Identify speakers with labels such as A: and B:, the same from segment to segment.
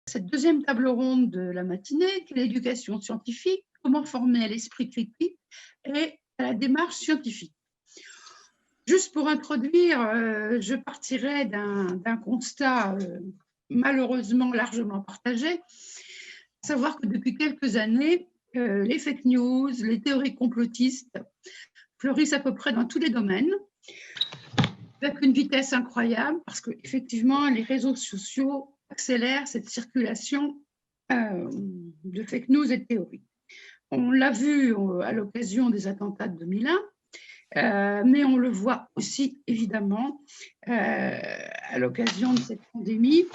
A: cette deuxième table ronde de la matinée, qui est l'éducation scientifique, comment former à l'esprit critique et à la démarche scientifique. Juste pour introduire, je partirai d'un constat malheureusement largement partagé, à savoir que depuis quelques années, les fake news, les théories complotistes fleurissent à peu près dans tous les domaines, avec une vitesse incroyable, parce qu'effectivement, les réseaux sociaux accélèrent cette circulation de fake news et de théories. On l'a vu à l'occasion des attentats de 2001, mais on le voit aussi, évidemment, à l'occasion de cette pandémie.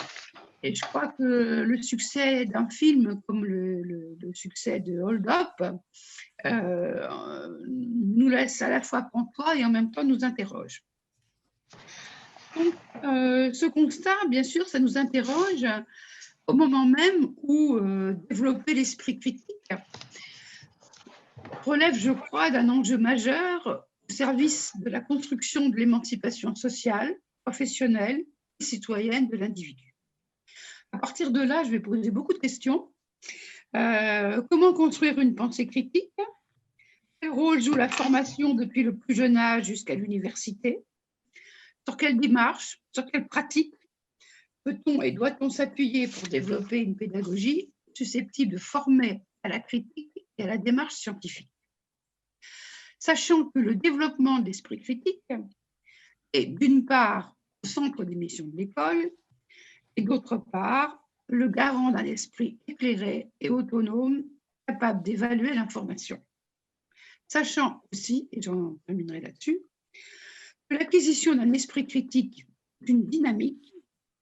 A: Et je crois que le succès d'un film comme le succès de Hold Up nous laisse à la fois pantois et en même temps nous interroge. Donc, ce constat, bien sûr, ça nous interroge au moment même où développer l'esprit critique relève, je crois, d'un enjeu majeur au service de la construction de l'émancipation sociale, professionnelle et citoyenne de l'individu. À partir de là, je vais poser beaucoup de questions. Comment construire une pensée critique? Quel rôle joue la formation depuis le plus jeune âge jusqu'à l'université? Sur quelle démarche, sur quelle pratique peut-on et doit-on s'appuyer pour développer une pédagogie susceptible de former à la critique et à la démarche scientifique? Sachant que le développement de l'esprit critique est d'une part au centre des missions de l'école et d'autre part le garant d'un esprit éclairé et autonome capable d'évaluer l'information. Sachant aussi, et j'en terminerai là-dessus, que l'acquisition d'un esprit critique est une dynamique,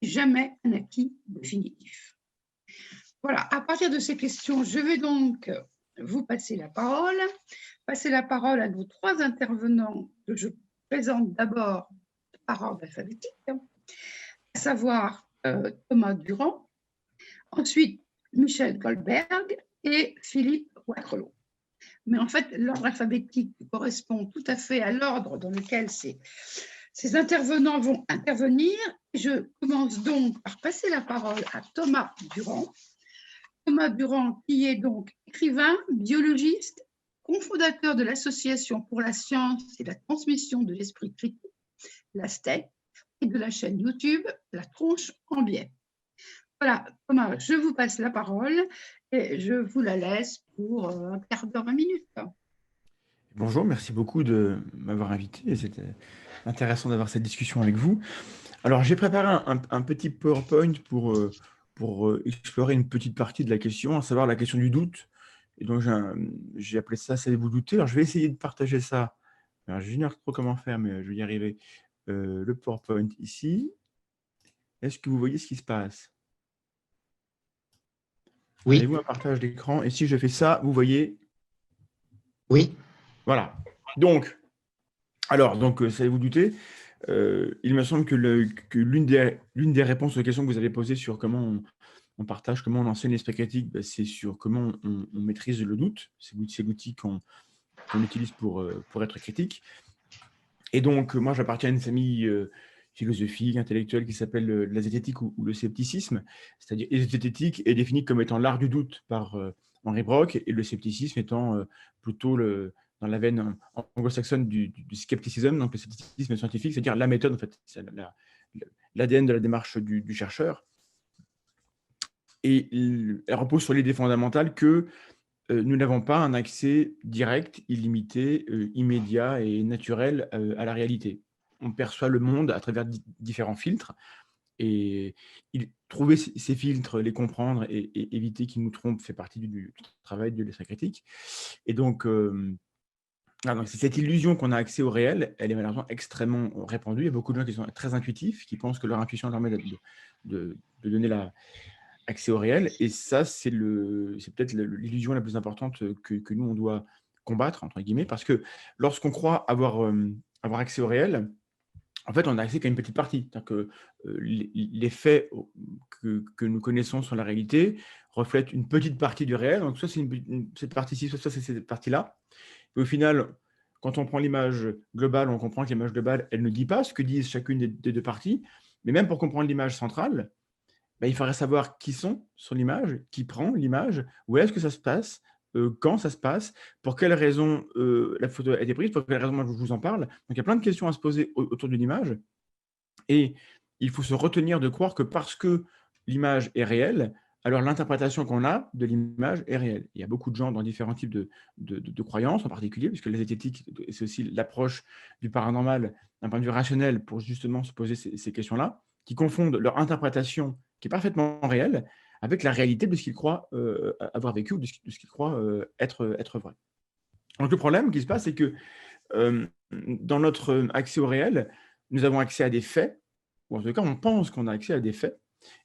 A: jamais un acquis définitif. Voilà, à partir de ces questions, je vais donc vous passer la parole à nos trois intervenants que je présente d'abord par ordre alphabétique, à savoir Thomas Durand, ensuite Michel Goldberg et Philippe Watrelot. Mais en fait, l'ordre alphabétique correspond tout à fait à l'ordre dans lequel ces intervenants vont intervenir. Je commence donc par passer la parole à Thomas Durand. Thomas Durand, qui est donc écrivain, biologiste, cofondateur de l'Association pour la science et la transmission de l'esprit critique, l'ASTEC, et de la chaîne YouTube La Tronche en biais. Voilà, Thomas, je vous passe la parole et je vous la laisse pour un quart d'heure, 20 minutes.
B: Bonjour, merci beaucoup de m'avoir invité. C'était intéressant d'avoir cette discussion avec vous. Alors, j'ai préparé un petit PowerPoint pour explorer une petite partie de la question, à savoir la question du doute. Et donc, j'ai appelé ça « Savez-vous douter ?» Alors, je vais essayer de partager ça. Alors, je n'ignore trop comment faire, mais je vais y arriver. Le PowerPoint ici. Est-ce que vous voyez ce qui se passe?
C: Oui.
B: Avez-vous un partage d'écran? Et si je fais ça, vous voyez?
C: Oui.
B: Voilà. Donc, savez-vous douter? Il me semble que l'une des réponses aux questions que vous avez posées sur comment on partage, comment on enseigne l'esprit critique, c'est sur comment on maîtrise le doute. C'est l'outil qu'on utilise pour être critique. Et donc, moi, j'appartiens à une famille philosophique, intellectuelle qui s'appelle la zététique ou le scepticisme. C'est-à-dire, la zététique est définie comme étant l'art du doute par Henri Brock et le scepticisme étant plutôt dans la veine anglo-saxonne du scepticism, donc le scepticisme scientifique, c'est-à-dire la méthode, en fait, c'est l'ADN de la démarche du chercheur. Et elle repose sur l'idée fondamentale que nous n'avons pas un accès direct, illimité, immédiat et naturel à la réalité. On perçoit le monde à travers différents filtres et trouver ces filtres, les comprendre et éviter qu'ils nous trompent fait partie du travail de l'esprit critique. Et donc, donc c'est cette illusion qu'on a accès au réel, elle est malheureusement extrêmement répandue. Il y a beaucoup de gens qui sont très intuitifs, qui pensent que leur intuition leur permet de donner accès au réel. Et ça, c'est peut-être l'illusion la plus importante que nous, on doit combattre, entre guillemets, parce que lorsqu'on croit avoir accès au réel, en fait, on n'a accès qu'à une petite partie. C'est-à-dire que les faits que nous connaissons sur la réalité reflètent une petite partie du réel. Donc, soit c'est cette partie-ci, soit c'est cette partie-là. Et au final, quand on prend l'image globale, on comprend que l'image globale, elle ne dit pas ce que disent chacune des deux parties. Mais même pour comprendre l'image centrale, il faudrait savoir qui sont sur l'image, qui prend l'image, où est-ce que ça se passe, quand ça se passe, pour quelles raisons la photo a été prise, pour quelles raisons moi je vous en parle. Donc, il y a plein de questions à se poser autour d'une image. Et il faut se retenir de croire que parce que l'image est réelle, alors l'interprétation qu'on a de l'image est réelle. Il y a beaucoup de gens dans différents types de croyances, en particulier, puisque les zététiques, c'est aussi l'approche du paranormal d'un point de vue rationnel pour justement se poser ces questions-là, qui confondent leur interprétation, qui est parfaitement réelle, avec la réalité de ce qu'ils croient avoir vécu ou de ce qu'ils croient être vrai. Donc le problème qui se passe, c'est que dans notre accès au réel, nous avons accès à des faits, ou en tout cas, on pense qu'on a accès à des faits,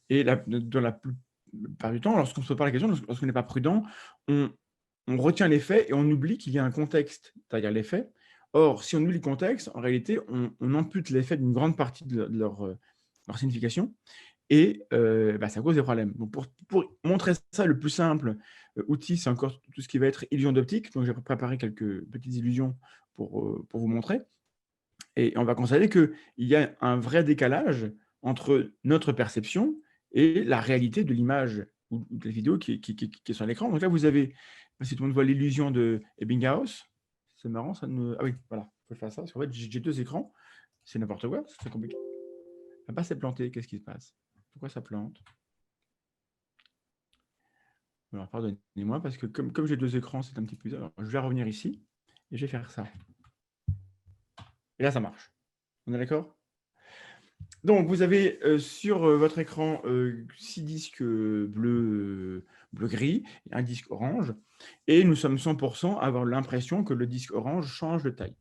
B: et dans la plupart du temps, lorsqu'on se pose la question, lorsqu'on n'est pas prudent, on retient les faits et on oublie qu'il y a un contexte derrière les faits. Or, si on oublie le contexte, en réalité, on ampute les faits d'une grande partie de leur signification, et ça cause des problèmes. Donc, pour montrer ça, le plus simple outil, c'est encore tout ce qui va être illusion d'optique. Donc, j'ai préparé quelques petites illusions pour vous montrer. Et on va constater qu'il y a un vrai décalage entre notre perception et la réalité de l'image ou de la vidéo qui est sur l'écran. Donc là, vous avez, si tout le monde voit l'illusion de Ebbinghaus, c'est marrant, ça ne... Ah oui, voilà, il faut faire ça, parce qu'en fait, j'ai deux écrans, c'est n'importe quoi, c'est compliqué. Ah, c'est planté, qu'est-ce qui se passe? Pourquoi ça plante? Alors, pardonnez-moi, parce que comme j'ai deux écrans, c'est un petit peu... Alors, je vais revenir ici, et je vais faire ça. Et là, ça marche. On est d'accord? Donc, vous avez sur votre écran 6 disques bleu-gris et un disque orange. Et nous sommes 100% à avoir l'impression que le disque orange change de taille.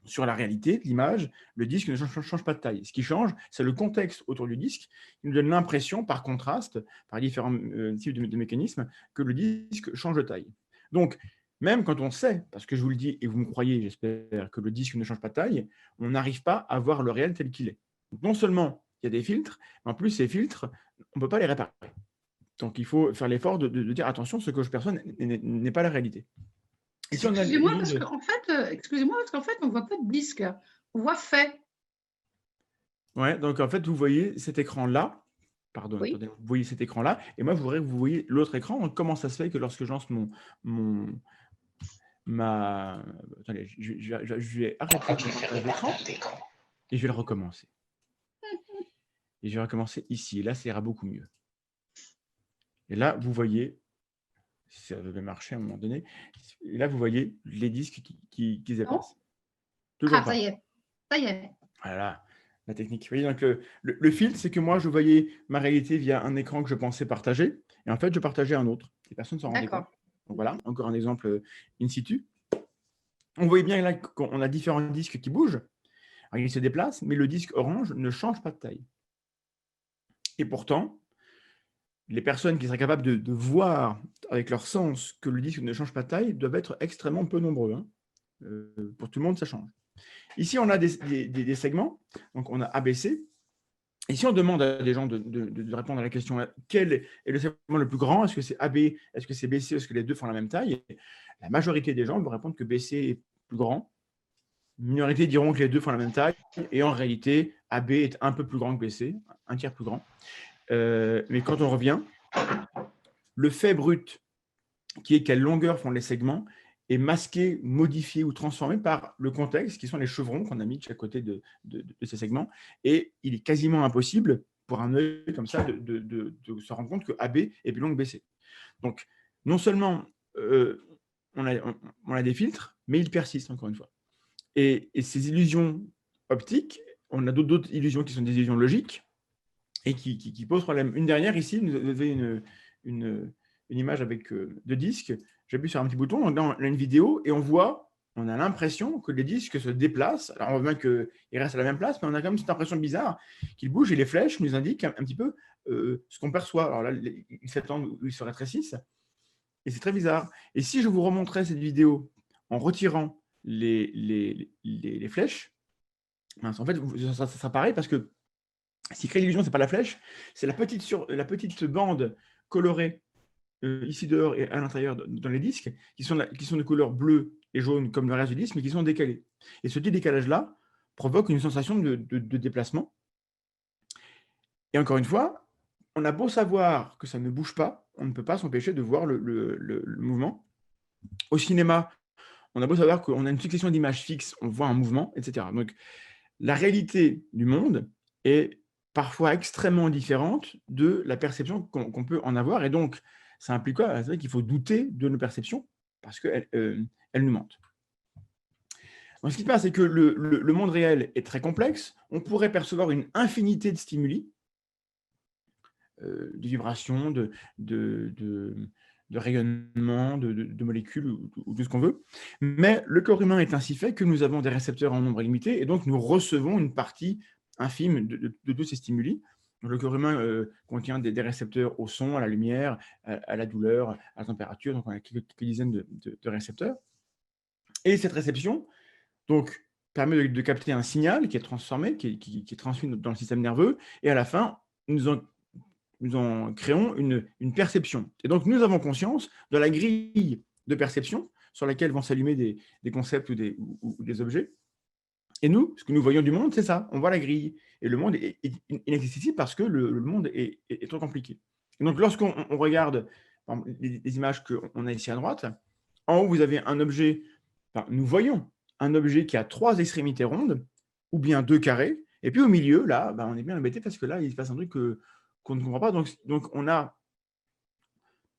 B: Sur la réalité de l'image, le disque ne change pas de taille. Ce qui change, c'est le contexte autour du disque qui nous donne l'impression, par contraste, par différents types de mécanismes, que le disque change de taille. Donc, même quand on sait, parce que je vous le dis et vous me croyez, j'espère, que le disque ne change pas de taille, on n'arrive pas à voir le réel tel qu'il est. Donc, non seulement il y a des filtres, mais en plus, ces filtres, on ne peut pas les réparer. Donc, il faut faire l'effort de dire attention, ce que je perçois n'est pas la réalité.
A: Excusez-moi, parce qu'en fait, on ne voit pas de disque, on voit fait.
B: Ouais, donc en fait, vous voyez cet écran-là. Pardon,
A: Oui.
B: attendez, vous voyez cet écran-là. Et moi, je voudrais que vous voyez l'autre écran. Donc, comment ça se fait que lorsque je lance Attendez, je vais arrêter l'écran et je vais le recommencer. Et je vais recommencer ici. Et là, ça ira beaucoup mieux. Et là, vous voyez, ça devait marcher à un moment donné. Et là, vous voyez les disques qui se déplacent. Toujours pas.
A: Ça y est. Ça y est.
B: Voilà, la technique. Vous voyez, donc le filtre, c'est que moi, je voyais ma réalité via un écran que je pensais partager. Et en fait, je partageais un autre. Et personne ne s'en rendait compte. Donc voilà, encore un exemple in situ. On voyait bien là qu'on a différents disques qui bougent. Alors, ils se déplacent, mais le disque orange ne change pas de taille. Et pourtant, les personnes qui seraient capables de voir avec leur sens que le disque ne change pas de taille doivent être extrêmement peu nombreux. Hein. Pour tout le monde, ça change. Ici, on a des segments. Donc, on a ABC. Et si on demande à des gens de répondre à la question quel est le segment le plus grand, est-ce que c'est AB, est-ce que c'est BC, est-ce que les deux font la même taille? La majorité des gens vont répondre que BC est plus grand. Une minorité diront que les deux font la même taille. Et en réalité, AB est un peu plus grand que BC, un tiers plus grand. Mais quand on revient, le fait brut, qui est quelle longueur font les segments, est masqué, modifié ou transformé par le contexte, qui sont les chevrons qu'on a mis de chaque côté de ces segments. Et il est quasiment impossible pour un œil comme ça de se rendre compte que AB est plus long que BC. Donc, non seulement on a des filtres, mais ils persistent, encore une fois. Et ces illusions optiques, on a d'autres illusions qui sont des illusions logiques et qui posent problème. Une dernière, ici, vous avez une image avec deux disques. J'appuie sur un petit bouton, on a une vidéo et on a l'impression que les disques se déplacent. Alors, on voit bien qu'ils restent à la même place, mais on a quand même cette impression bizarre qu'ils bougent et les flèches nous indiquent un petit peu ce qu'on perçoit. Alors là, ils s'étendent ou ils se rétrécissent. Et c'est très bizarre. Et si je vous remontrais cette vidéo en retirant les flèches, en fait, ça sera pareil parce que ce qui crée l'illusion, ce n'est pas la flèche, c'est la petite bande colorée ici dehors et à l'intérieur dans les disques, qui sont de couleur bleue et jaune comme le reste du disque, mais qui sont décalés. Et ce petit décalage-là provoque une sensation de déplacement. Et encore une fois, on a beau savoir que ça ne bouge pas, on ne peut pas s'empêcher de voir le mouvement. Au cinéma, on a beau savoir qu'on a une succession d'images fixes, on voit un mouvement, etc. Donc, la réalité du monde est parfois extrêmement différente de la perception qu'on peut en avoir. Et donc, ça implique quoi? C'est vrai qu'il faut douter de nos perceptions parce qu'elles elles nous mentent. Donc, ce qui se passe, c'est que le monde réel est très complexe. On pourrait percevoir une infinité de stimuli, de vibrations, de rayonnements, de molécules ou tout ce qu'on veut. Mais le corps humain est ainsi fait que nous avons des récepteurs en nombre limité et donc nous recevons une partie infime de tous ces stimuli. Donc, le corps humain contient des récepteurs au son, à la lumière, à la douleur, à la température. Donc, on a quelques dizaines de récepteurs. Et cette réception donc, permet de capter un signal qui est transformé, qui est transmis dans le système nerveux. Et à la fin, nous en créons une perception. Et donc, nous avons conscience de la grille de perception sur laquelle vont s'allumer des concepts ou des objets. Et nous, ce que nous voyons du monde, c'est ça. On voit la grille. Et le monde est inaccessible parce que le monde est trop compliqué. Et donc, lorsqu'on regarde par exemple, les images qu'on a ici à droite, en haut, vous avez un objet, enfin, nous voyons un objet qui a 3 extrémités rondes, ou bien 2 carrés. Et puis au milieu, là, on est bien embêté parce que là, il se passe un truc qu'on ne comprend pas. Donc on a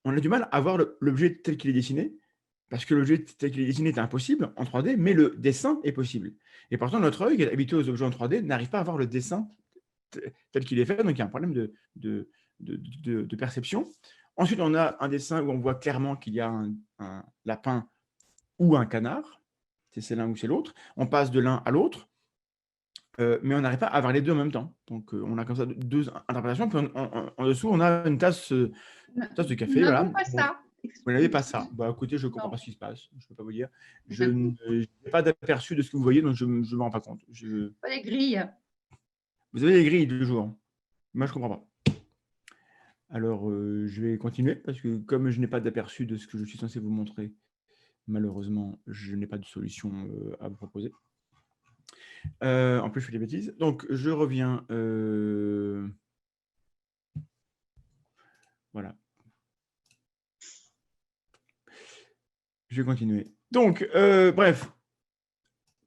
B: du mal à voir l'objet tel qu'il est dessiné, parce que l'objet tel qu'il est dessiné est impossible en 3D, mais le dessin est possible. Et pourtant, notre œil, qui est habitué aux objets en 3D, n'arrive pas à voir le dessin tel qu'il est fait. Donc il y a un problème de perception. Ensuite, on a un dessin où on voit clairement qu'il y a un lapin ou un canard. C'est l'un ou c'est l'autre. On passe de l'un à l'autre. Mais on n'arrive pas à avoir les deux en même temps. Donc, on a comme ça 2 interprétations. Puis en dessous, on a une tasse de café.
A: Nous
B: Voilà.
A: n'avons pas ça.
B: Vous n'avez pas ça. Bah, écoutez, je ne comprends pas ce qui se passe. Je ne peux pas vous dire. Je n'ai pas d'aperçu de ce que vous voyez, donc je ne me rends pas compte.
A: Pas les grilles.
B: Vous avez les grilles du jour. Moi, je ne comprends pas. Alors, je vais continuer parce que comme je n'ai pas d'aperçu de ce que je suis censé vous montrer, malheureusement, je n'ai pas de solution à vous proposer. En plus, je fais des bêtises. Donc, je reviens. Voilà. Je vais continuer. Donc, bref.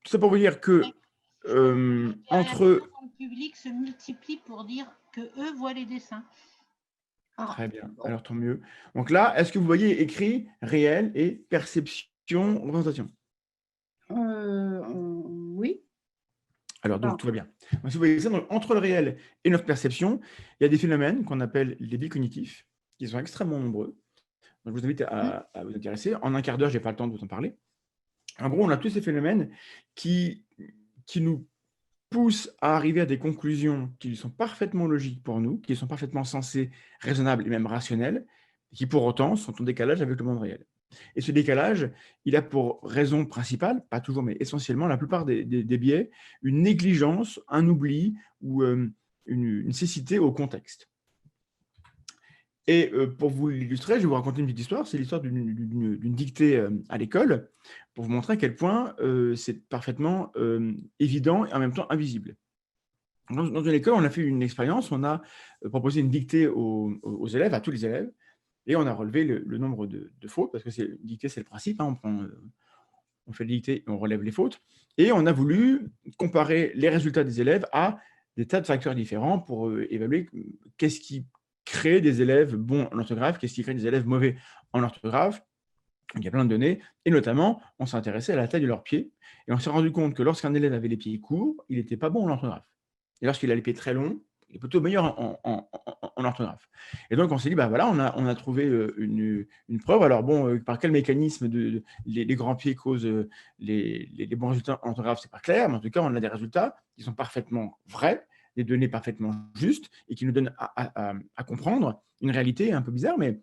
B: Tout ça pour vous dire que entre...
D: Le public se multiplie pour dire que eux voient les dessins.
B: Très bien. Alors, tant mieux. Donc là, est-ce que vous voyez écrit réel et perception, représentation?
A: Oui.
B: Alors, donc, tout va bien. Donc, si vous voyez ça, donc, entre le réel et notre perception, il y a des phénomènes qu'on appelle les biais cognitifs, qui sont extrêmement nombreux. Donc, je vous invite à vous intéresser. En un quart d'heure, je n'ai pas le temps de vous en parler. En gros, on a tous ces phénomènes qui nous poussent à arriver à des conclusions qui sont parfaitement logiques pour nous, qui sont parfaitement sensées, raisonnables et même rationnelles, et qui pour autant sont en décalage avec le monde réel. Et ce décalage, il a pour raison principale, pas toujours, mais essentiellement, la plupart des biais, une négligence, un oubli ou une cécité au contexte. Et pour vous l'illustrer, je vais vous raconter une petite histoire. C'est l'histoire d'une dictée à l'école, pour vous montrer à quel point c'est parfaitement évident et en même temps invisible. Dans une école, on a fait une expérience, on a proposé une dictée aux élèves, à tous les élèves, et on a relevé le nombre de fautes, parce que une dictée, c'est le principe, hein, on fait la dictée et on relève les fautes. Et on a voulu comparer les résultats des élèves à des tas de facteurs différents pour évaluer qu'est-ce qui crée des élèves bons en orthographe, qu'est-ce qui crée des élèves mauvais en orthographe. Il y a plein de données, et notamment, on s'est intéressé à la taille de leurs pieds, et on s'est rendu compte que lorsqu'un élève avait les pieds courts, il n'était pas bon en orthographe. Et lorsqu'il a les pieds très longs, il est plutôt meilleur en orthographe. Et donc, on s'est dit, bah voilà, on a trouvé une preuve. Alors bon, par quel mécanisme les grands pieds causent les bons résultats en orthographe, c'est pas clair, mais en tout cas, on a des résultats qui sont parfaitement vrais, des données parfaitement justes, et qui nous donnent à comprendre une réalité un peu bizarre, mais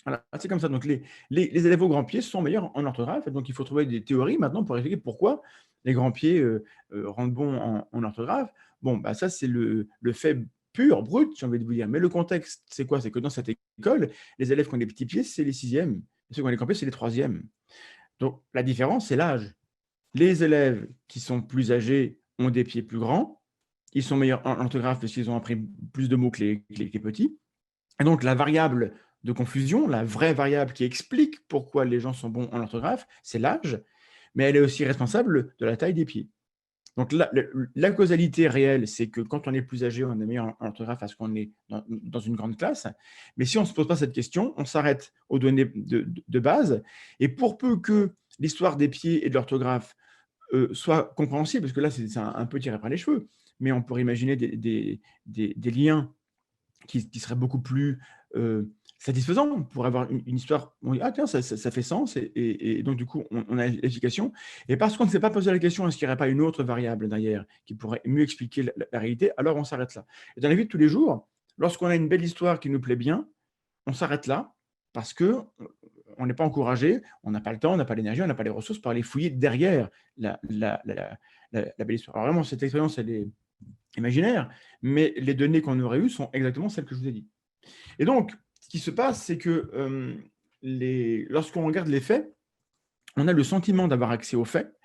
B: voilà, c'est comme ça. Donc, les élèves aux grands pieds sont meilleurs en orthographe. Et donc, il faut trouver des théories maintenant pour expliquer pourquoi les grands pieds rendent bons en orthographe. Bon, bah, ça, c'est le fait pur, brut, j'ai envie de vous dire. Mais le contexte, c'est quoi? C'est que dans cette école, les élèves qui ont des petits pieds, c'est les 6e. Et ceux qui ont les grands pieds, c'est les 3e. Donc, la différence, c'est l'âge. Les élèves qui sont plus âgés ont des pieds plus grands. Ils sont meilleurs en orthographe parce qu'ils ont appris plus de mots que les petits. Et donc, la variable de confusion, la vraie variable qui explique pourquoi les gens sont bons en orthographe, c'est l'âge, mais elle est aussi responsable de la taille des pieds. Donc, la causalité réelle, c'est que quand on est plus âgé, on est meilleur en orthographe parce qu'on est dans une grande classe. Mais si on ne se pose pas cette question, on s'arrête aux données de base. Et pour peu que l'histoire des pieds et de l'orthographe soit compréhensible, parce que là, c'est un peu tiré par les cheveux, mais on pourrait imaginer des liens qui seraient beaucoup plus satisfaisants pour avoir une histoire. On dit, ah tiens, ça fait sens, et donc du coup, on a l'explication. Et parce qu'on ne s'est pas posé la question, est-ce qu'il n'y aurait pas une autre variable derrière qui pourrait mieux expliquer la réalité, alors on s'arrête là. Et dans la vie de tous les jours, lorsqu'on a une belle histoire qui nous plaît bien, on s'arrête là parce que on n'est pas encouragé, on n'a pas le temps, on n'a pas l'énergie, on n'a pas les ressources pour aller fouiller derrière la belle histoire. Alors vraiment, cette expérience, elle est imaginaire, mais les données qu'on aurait eues sont exactement celles que je vous ai dit. Et donc, ce qui se passe, c'est que lorsqu'on regarde les faits, on a le sentiment d'avoir accès aux faits,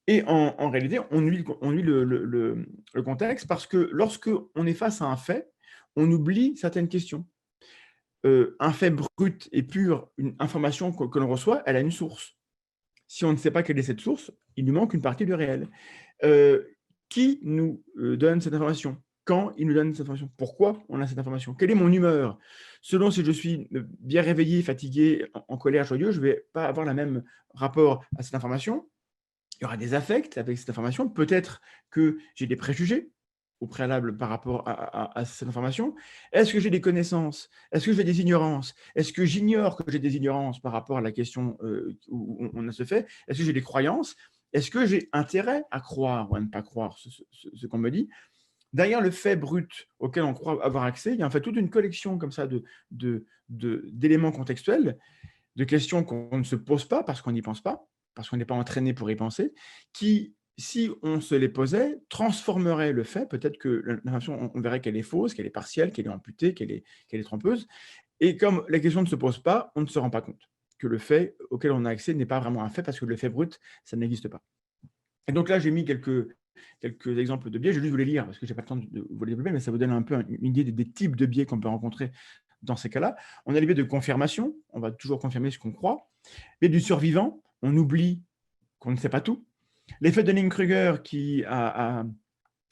B: et en réalité, on nuit le contexte, parce que lorsqu'on est face à un fait, on oublie certaines questions. Un fait brut et pur, une information que l'on reçoit, elle a une source. Si on ne sait pas quelle est cette source, il nous manque une partie du réel. Qui nous donne cette information? Quand il nous donne cette information? Pourquoi on a cette information? Quelle est mon humeur? Selon si je suis bien réveillé, fatigué, en colère, joyeux, je ne vais pas avoir le même rapport à cette information. Il y aura des affects avec cette information. Peut-être que j'ai des préjugés au préalable par rapport à cette information. Est-ce que j'ai des connaissances? Est-ce que j'ai des ignorances? Est-ce que j'ignore que j'ai des ignorances par rapport à la question où on a ce fait? Est-ce que j'ai des croyances? Est-ce que j'ai intérêt à croire ou à ne pas croire ce qu'on me dit? Derrière le fait brut auquel on croit avoir accès, il y a en fait toute une collection comme ça d'éléments contextuels, de questions qu'on ne se pose pas parce qu'on n'y pense pas, parce qu'on n'est pas entraîné pour y penser, qui, si on se les posait, transformeraient le fait. Peut-être que l'information, on verrait qu'elle est fausse, qu'elle est partielle, qu'elle est amputée, qu'elle est trompeuse. Et comme la question ne se pose pas, on ne se rend pas compte que le fait auquel on a accès n'est pas vraiment un fait, parce que le fait brut, ça n'existe pas. Et donc là, j'ai mis quelques exemples de biais. Je vais juste vous les lire parce que je n'ai pas le temps de vous les développer, mais ça vous donne un peu une idée des types de biais qu'on peut rencontrer dans ces cas-là. On a les biais de confirmation, on va toujours confirmer ce qu'on croit. Biais du survivant, on oublie qu'on ne sait pas tout. L'effet de Dunning-Kruger qui a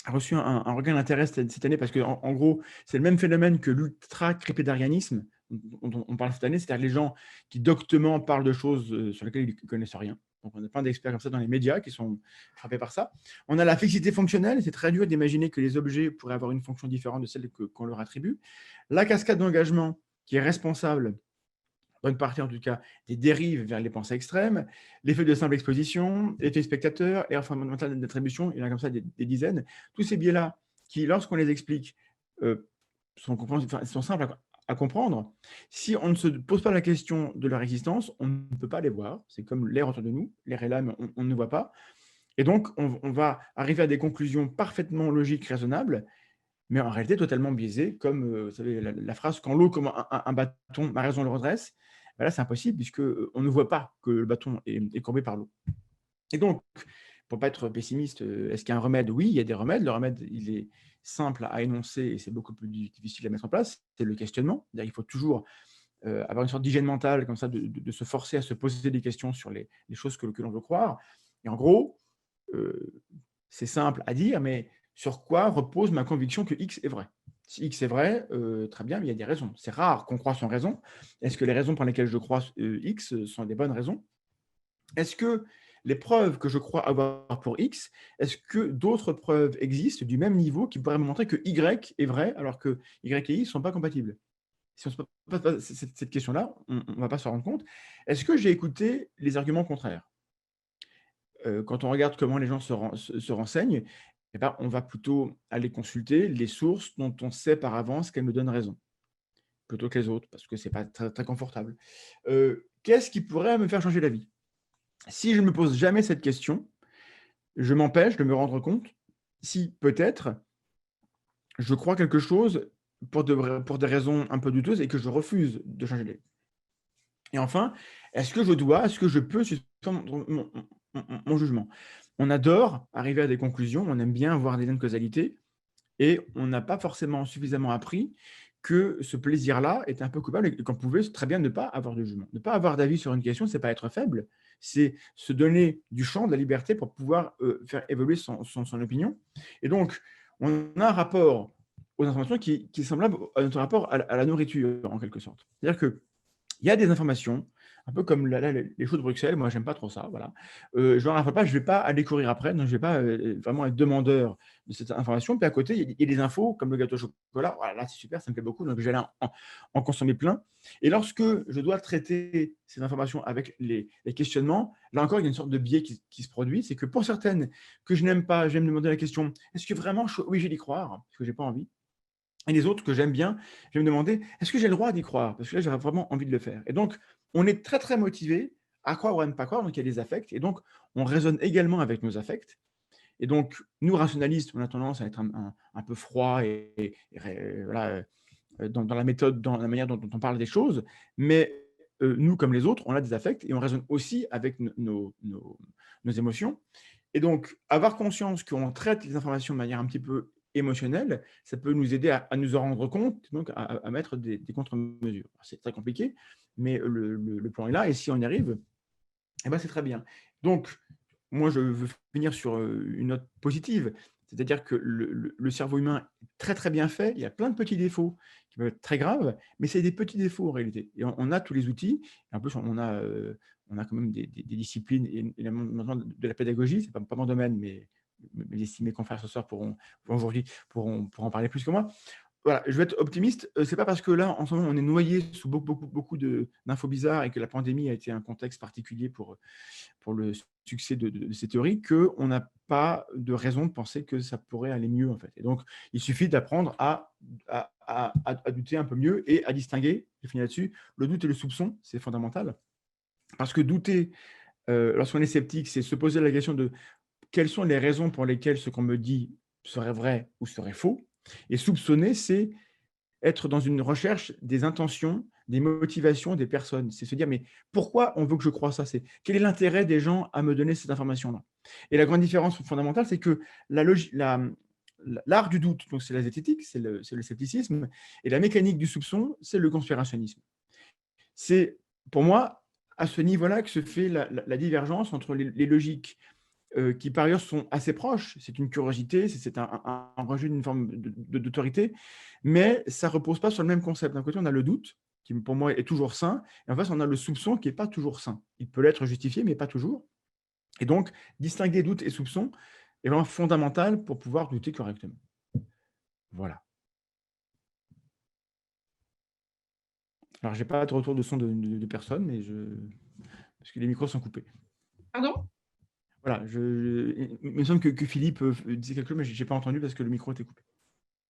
B: reçu un regain d'intérêt cette année, parce qu'en gros, c'est le même phénomène que l'ultra-crépédarianisme dont on parle cette année, c'est-à-dire les gens qui doctement parlent de choses sur lesquelles ils ne connaissent rien. Donc, on a plein d'experts comme ça dans les médias qui sont frappés par ça. On a la fixité fonctionnelle, c'est très dur d'imaginer que les objets pourraient avoir une fonction différente de celle qu'on leur attribue. La cascade d'engagement qui est responsable, dans une partie en tout cas, des dérives vers les pensées extrêmes, l'effet de simple exposition, l'effet spectateur, l'erreur fondamentale d'attribution, il y en a comme ça des dizaines. Tous ces biais-là, qui, lorsqu'on les explique, sont simples à comprendre, si on ne se pose pas la question de leur existence, on ne peut pas les voir. C'est comme l'air autour de nous, l'air est là, mais on ne voit pas. Et donc, on va arriver à des conclusions parfaitement logiques, raisonnables, mais en réalité totalement biaisées, comme vous savez, la phrase « quand l'eau comme un bâton, ma raison le redresse », ben là, c'est impossible, puisqu'on ne voit pas que le bâton est courbé par l'eau. Et donc, pour ne pas être pessimiste, est-ce qu'il y a un remède? Oui, il y a des remèdes. Le remède, il est simple à énoncer et c'est beaucoup plus difficile à mettre en place. C'est le questionnement. Il faut toujours avoir une sorte d'hygiène mentale, comme ça, de se forcer à se poser des questions sur les choses que l'on veut croire. Et en gros, c'est simple à dire, mais sur quoi repose ma conviction que X est vrai? Si X est vrai, très bien, mais il y a des raisons. C'est rare qu'on croie sans raison. Est-ce que les raisons pour lesquelles je crois X sont des bonnes raisons? Est-ce que les preuves que je crois avoir pour X, est-ce que d'autres preuves existent du même niveau qui pourraient me montrer que Y est vrai alors que Y et Y ne sont pas compatibles? Si on ne se pose pas cette question-là, on ne va pas se rendre compte. Est-ce que j'ai écouté les arguments contraires? Quand on regarde comment les gens se renseignent, eh ben, on va plutôt aller consulter les sources dont on sait par avance qu'elles me donnent raison, plutôt que les autres, parce que ce n'est pas très, très confortable. Qu'est-ce qui pourrait me faire changer d'avis? Si je ne me pose jamais cette question, je m'empêche de me rendre compte si peut-être je crois quelque chose pour des raisons un peu douteuses et que je refuse de changer d'avis. Et enfin, est-ce que je peux suspendre mon jugement? On adore arriver à des conclusions, on aime bien voir des liens de causalité, et on n'a pas forcément suffisamment appris que ce plaisir-là était un peu coupable et qu'on pouvait très bien ne pas avoir de jugement. Ne pas avoir d'avis sur une question, ce n'est pas être faible, c'est se donner du champ, de la liberté pour pouvoir faire évoluer son opinion. Et donc, on a un rapport aux informations qui est semblable à notre rapport à la nourriture, en quelque sorte. C'est-à-dire qu'il y a des informations, un peu comme les choux de Bruxelles, moi, j'aime pas trop ça, voilà. Je n'en raffole pas, je ne vais pas aller courir après, donc je ne vais pas vraiment être demandeur de cette information. Puis à côté, il y a des infos, comme le gâteau au chocolat, voilà, là, c'est super, ça me plaît beaucoup, donc je vais aller en consommer plein. Et lorsque je dois traiter ces informations avec les questionnements, là encore, il y a une sorte de biais qui se produit, c'est que pour certaines que je n'aime pas, je vais me demander la question, est-ce que vraiment, oui, j'ai d'y croire, parce que je n'ai pas envie. Et les autres que j'aime bien, je vais me demander, est-ce que j'ai le droit d'y croire? Parce que là, j'aurais vraiment envie de le faire. Et donc, on est très, très motivé à croire ou à ne pas croire. Donc, il y a des affects. Et donc, on raisonne également avec nos affects. Et donc, nous, rationalistes, on a tendance à être un peu froid et voilà, dans la méthode, dans la manière dont on parle des choses. Mais nous, comme les autres, on a des affects et on raisonne aussi avec nos émotions. Et donc, avoir conscience qu'on traite les informations de manière un petit peu émotionnelle, ça peut nous aider à nous en rendre compte, donc à mettre des contre-mesures. C'est très compliqué, mais le plan est là, et si on y arrive, eh ben, c'est très bien. Donc, moi, je veux finir sur une note positive, c'est-à-dire que le cerveau humain est très, très bien fait, il y a plein de petits défauts qui peuvent être très graves, mais c'est des petits défauts en réalité. Et on a tous les outils, et en plus, on a quand même des disciplines, et maintenant de la pédagogie, c'est pas mon domaine, mais mes estimés confrères ce soir pourront en parler plus que moi. Voilà, je vais être optimiste. C'est pas parce que là, en ce moment, on est noyé sous beaucoup d'infos bizarres et que la pandémie a été un contexte particulier pour le succès de ces théories qu'on n'a pas de raison de penser que ça pourrait aller mieux, en fait. Et donc, il suffit d'apprendre à douter un peu mieux et à distinguer, je finis là-dessus, le doute et le soupçon, c'est fondamental. Parce que douter, lorsqu'on est sceptique, c'est se poser la question de quelles sont les raisons pour lesquelles ce qu'on me dit serait vrai ou serait faux. Et soupçonner, c'est être dans une recherche des intentions, des motivations des personnes. C'est se dire, mais pourquoi on veut que je croie ça? C'est quel est l'intérêt des gens à me donner cette information-là? Et la grande différence fondamentale, c'est que l'art du doute, donc c'est la zététique, c'est le scepticisme, et la mécanique du soupçon, c'est le conspirationnisme. C'est, pour moi, à ce niveau-là que se fait la divergence entre les logiques qui par ailleurs sont assez proches. C'est une curiosité, c'est un rejet d'une forme d'autorité, mais ça ne repose pas sur le même concept. D'un côté, on a le doute, qui pour moi est toujours sain, et en face, on a le soupçon qui n'est pas toujours sain. Il peut l'être justifié, mais pas toujours. Et donc, distinguer doute et soupçon est vraiment fondamental pour pouvoir douter correctement. Voilà. Alors, je n'ai pas de retour de son de personne, mais parce que les micros sont coupés.
A: Pardon?
B: Voilà, il me semble que Philippe disait quelque chose, mais je n'ai pas entendu parce que le micro était coupé.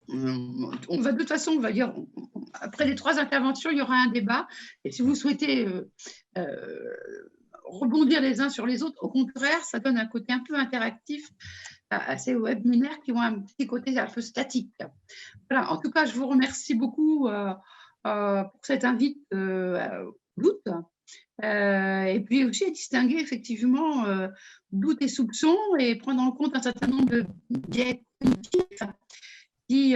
A: On va de toute façon, on va dire, après les 3 interventions, il y aura un débat. Et si vous souhaitez rebondir les uns sur les autres, au contraire, ça donne un côté un peu interactif à ces webinaires qui ont un petit côté un peu statique. Voilà, en tout cas, je vous remercie beaucoup pour cette invite doute. Et puis aussi à distinguer effectivement doute et soupçon et prendre en compte un certain nombre de biais cognitifs qui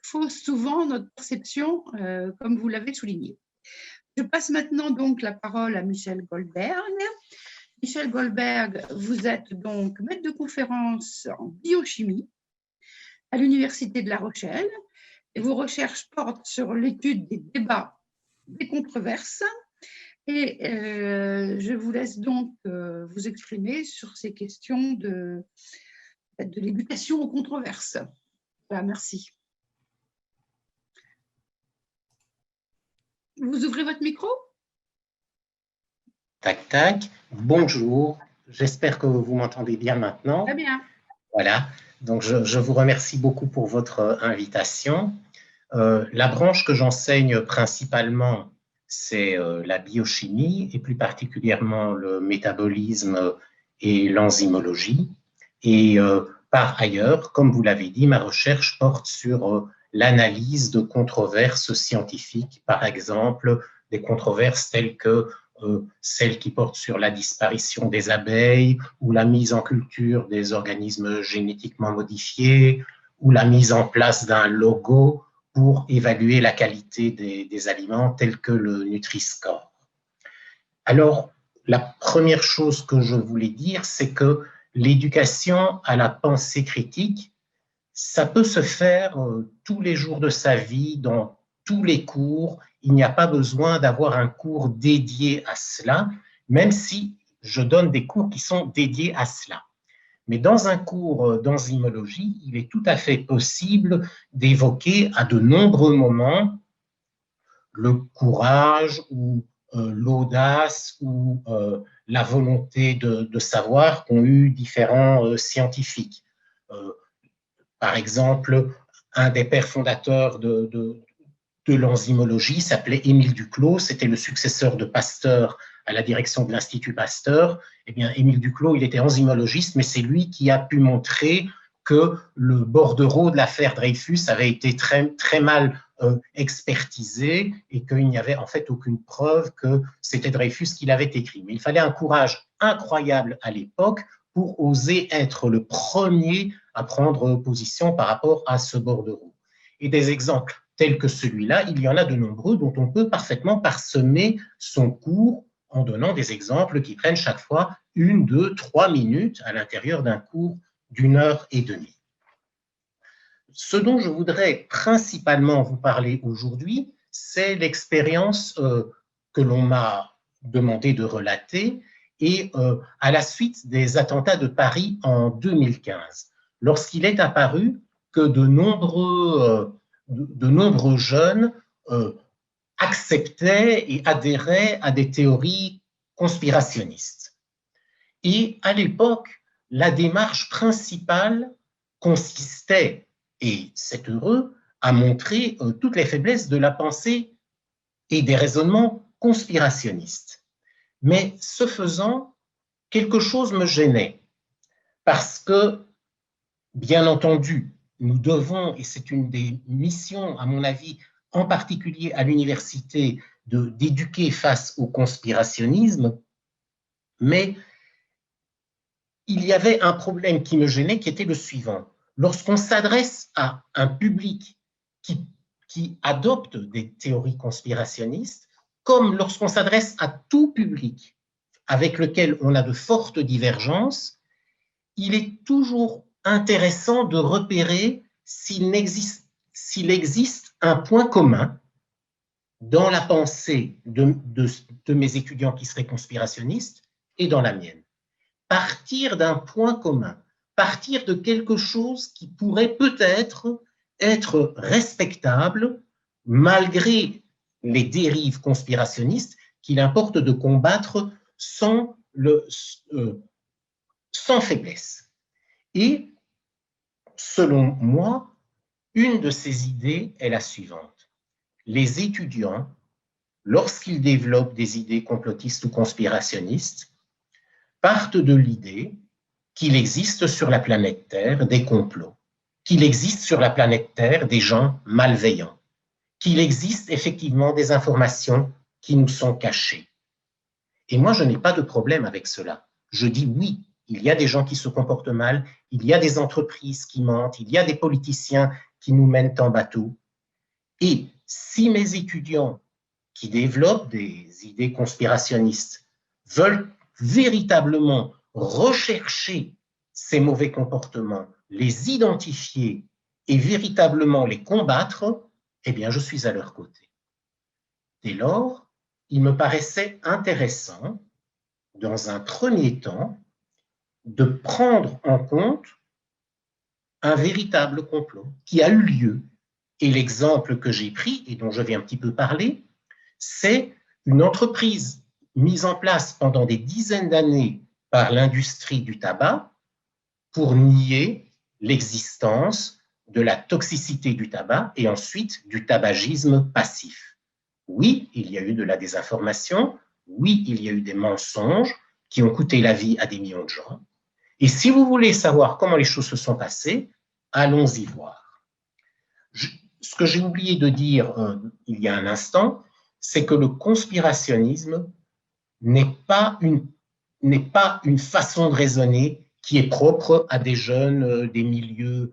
A: faussent souvent notre perception, comme vous l'avez souligné. Je passe maintenant donc la parole à Michel Goldberg. Michel Goldberg, vous êtes donc maître de conférence en biochimie à l'Université de La Rochelle et vos recherches portent sur l'étude des débats, des controverses. Et je vous laisse donc vous exprimer sur ces questions de l'éducation aux controverses. Voilà, merci. Vous ouvrez votre micro?
C: Tac, tac. Bonjour. J'espère que vous m'entendez bien maintenant.
A: Très bien.
C: Voilà. Donc, je vous remercie beaucoup pour votre invitation. La branche que j'enseigne principalement, c'est la biochimie et plus particulièrement le métabolisme et l'enzymologie. Et par ailleurs, comme vous l'avez dit, ma recherche porte sur l'analyse de controverses scientifiques, par exemple des controverses telles que celles qui portent sur la disparition des abeilles ou la mise en culture des organismes génétiquement modifiés ou la mise en place d'un logo pour évaluer la qualité des aliments tels que le Nutri-Score. Alors, la première chose que je voulais dire, c'est que l'éducation à la pensée critique, ça peut se faire tous les jours de sa vie, dans tous les cours. Il n'y a pas besoin d'avoir un cours dédié à cela, même si je donne des cours qui sont dédiés à cela. Mais dans un cours d'enzymologie, il est tout à fait possible d'évoquer à de nombreux moments le courage ou l'audace ou la volonté de savoir qu'ont eu différents scientifiques. Par exemple, un des pères fondateurs de l'enzymologie s'appelait Émile Duclos, c'était le successeur de Pasteur à la direction de l'Institut Pasteur. Eh bien, Émile Duclos, il était enzymologiste, mais c'est lui qui a pu montrer que le bordereau de l'affaire Dreyfus avait été très mal expertisé et qu'il n'y avait en fait aucune preuve que c'était Dreyfus qui l'avait écrit. Mais il fallait un courage incroyable à l'époque pour oser être le premier à prendre position par rapport à ce bordereau. Et des exemples tels que celui-là, il y en a de nombreux dont on peut parfaitement parsemer son cours en donnant des exemples qui prennent chaque fois 1, 2, 3 minutes à l'intérieur d'un cours d'1 heure et demie. Ce dont je voudrais principalement vous parler aujourd'hui, c'est l'expérience que l'on m'a demandé de relater et à la suite des attentats de Paris en 2015, lorsqu'il est apparu que de nombreux jeunes acceptaient et adhéraient à des théories conspirationnistes. Et à l'époque, la démarche principale consistait, et c'est heureux, à montrer toutes les faiblesses de la pensée et des raisonnements conspirationnistes. Mais ce faisant, quelque chose me gênait, parce que, bien entendu, nous devons, et c'est une des missions, à mon avis, en particulier à l'université, d'éduquer face au conspirationnisme, mais il y avait un problème qui me gênait, qui était le suivant. Lorsqu'on s'adresse à un public qui adopte des théories conspirationnistes, comme lorsqu'on s'adresse à tout public avec lequel on a de fortes divergences, il est toujours intéressant de repérer s'il existe un point commun dans la pensée de mes étudiants qui seraient conspirationnistes et dans la mienne. Partir d'un point commun, partir de quelque chose qui pourrait peut-être être respectable malgré les dérives conspirationnistes qu'il importe de combattre sans faiblesse. Et selon moi, une de ces idées est la suivante. Les étudiants, lorsqu'ils développent des idées complotistes ou conspirationnistes, partent de l'idée qu'il existe sur la planète Terre des complots, qu'il existe sur la planète Terre des gens malveillants, qu'il existe effectivement des informations qui nous sont cachées. Et moi, je n'ai pas de problème avec cela. Je dis oui, il y a des gens qui se comportent mal, il y a des entreprises qui mentent, il y a des politiciens qui nous mènent en bateau. Et si mes étudiants qui développent des idées conspirationnistes veulent véritablement rechercher ces mauvais comportements, les identifier et véritablement les combattre, eh bien, je suis à leur côté. Dès lors, il me paraissait intéressant, dans un premier temps, de prendre en compte un véritable complot qui a eu lieu. Et l'exemple que j'ai pris, et dont je vais un petit peu parler, c'est une entreprise mise en place pendant des dizaines d'années par l'industrie du tabac pour nier l'existence de la toxicité du tabac et ensuite du tabagisme passif. Oui, il y a eu de la désinformation, oui, il y a eu des mensonges qui ont coûté la vie à des millions de gens. Et si vous voulez savoir comment les choses se sont passées, allons-y voir. Ce que j'ai oublié de dire il y a un instant, c'est que le conspirationnisme n'est pas une façon de raisonner qui est propre à des jeunes des milieux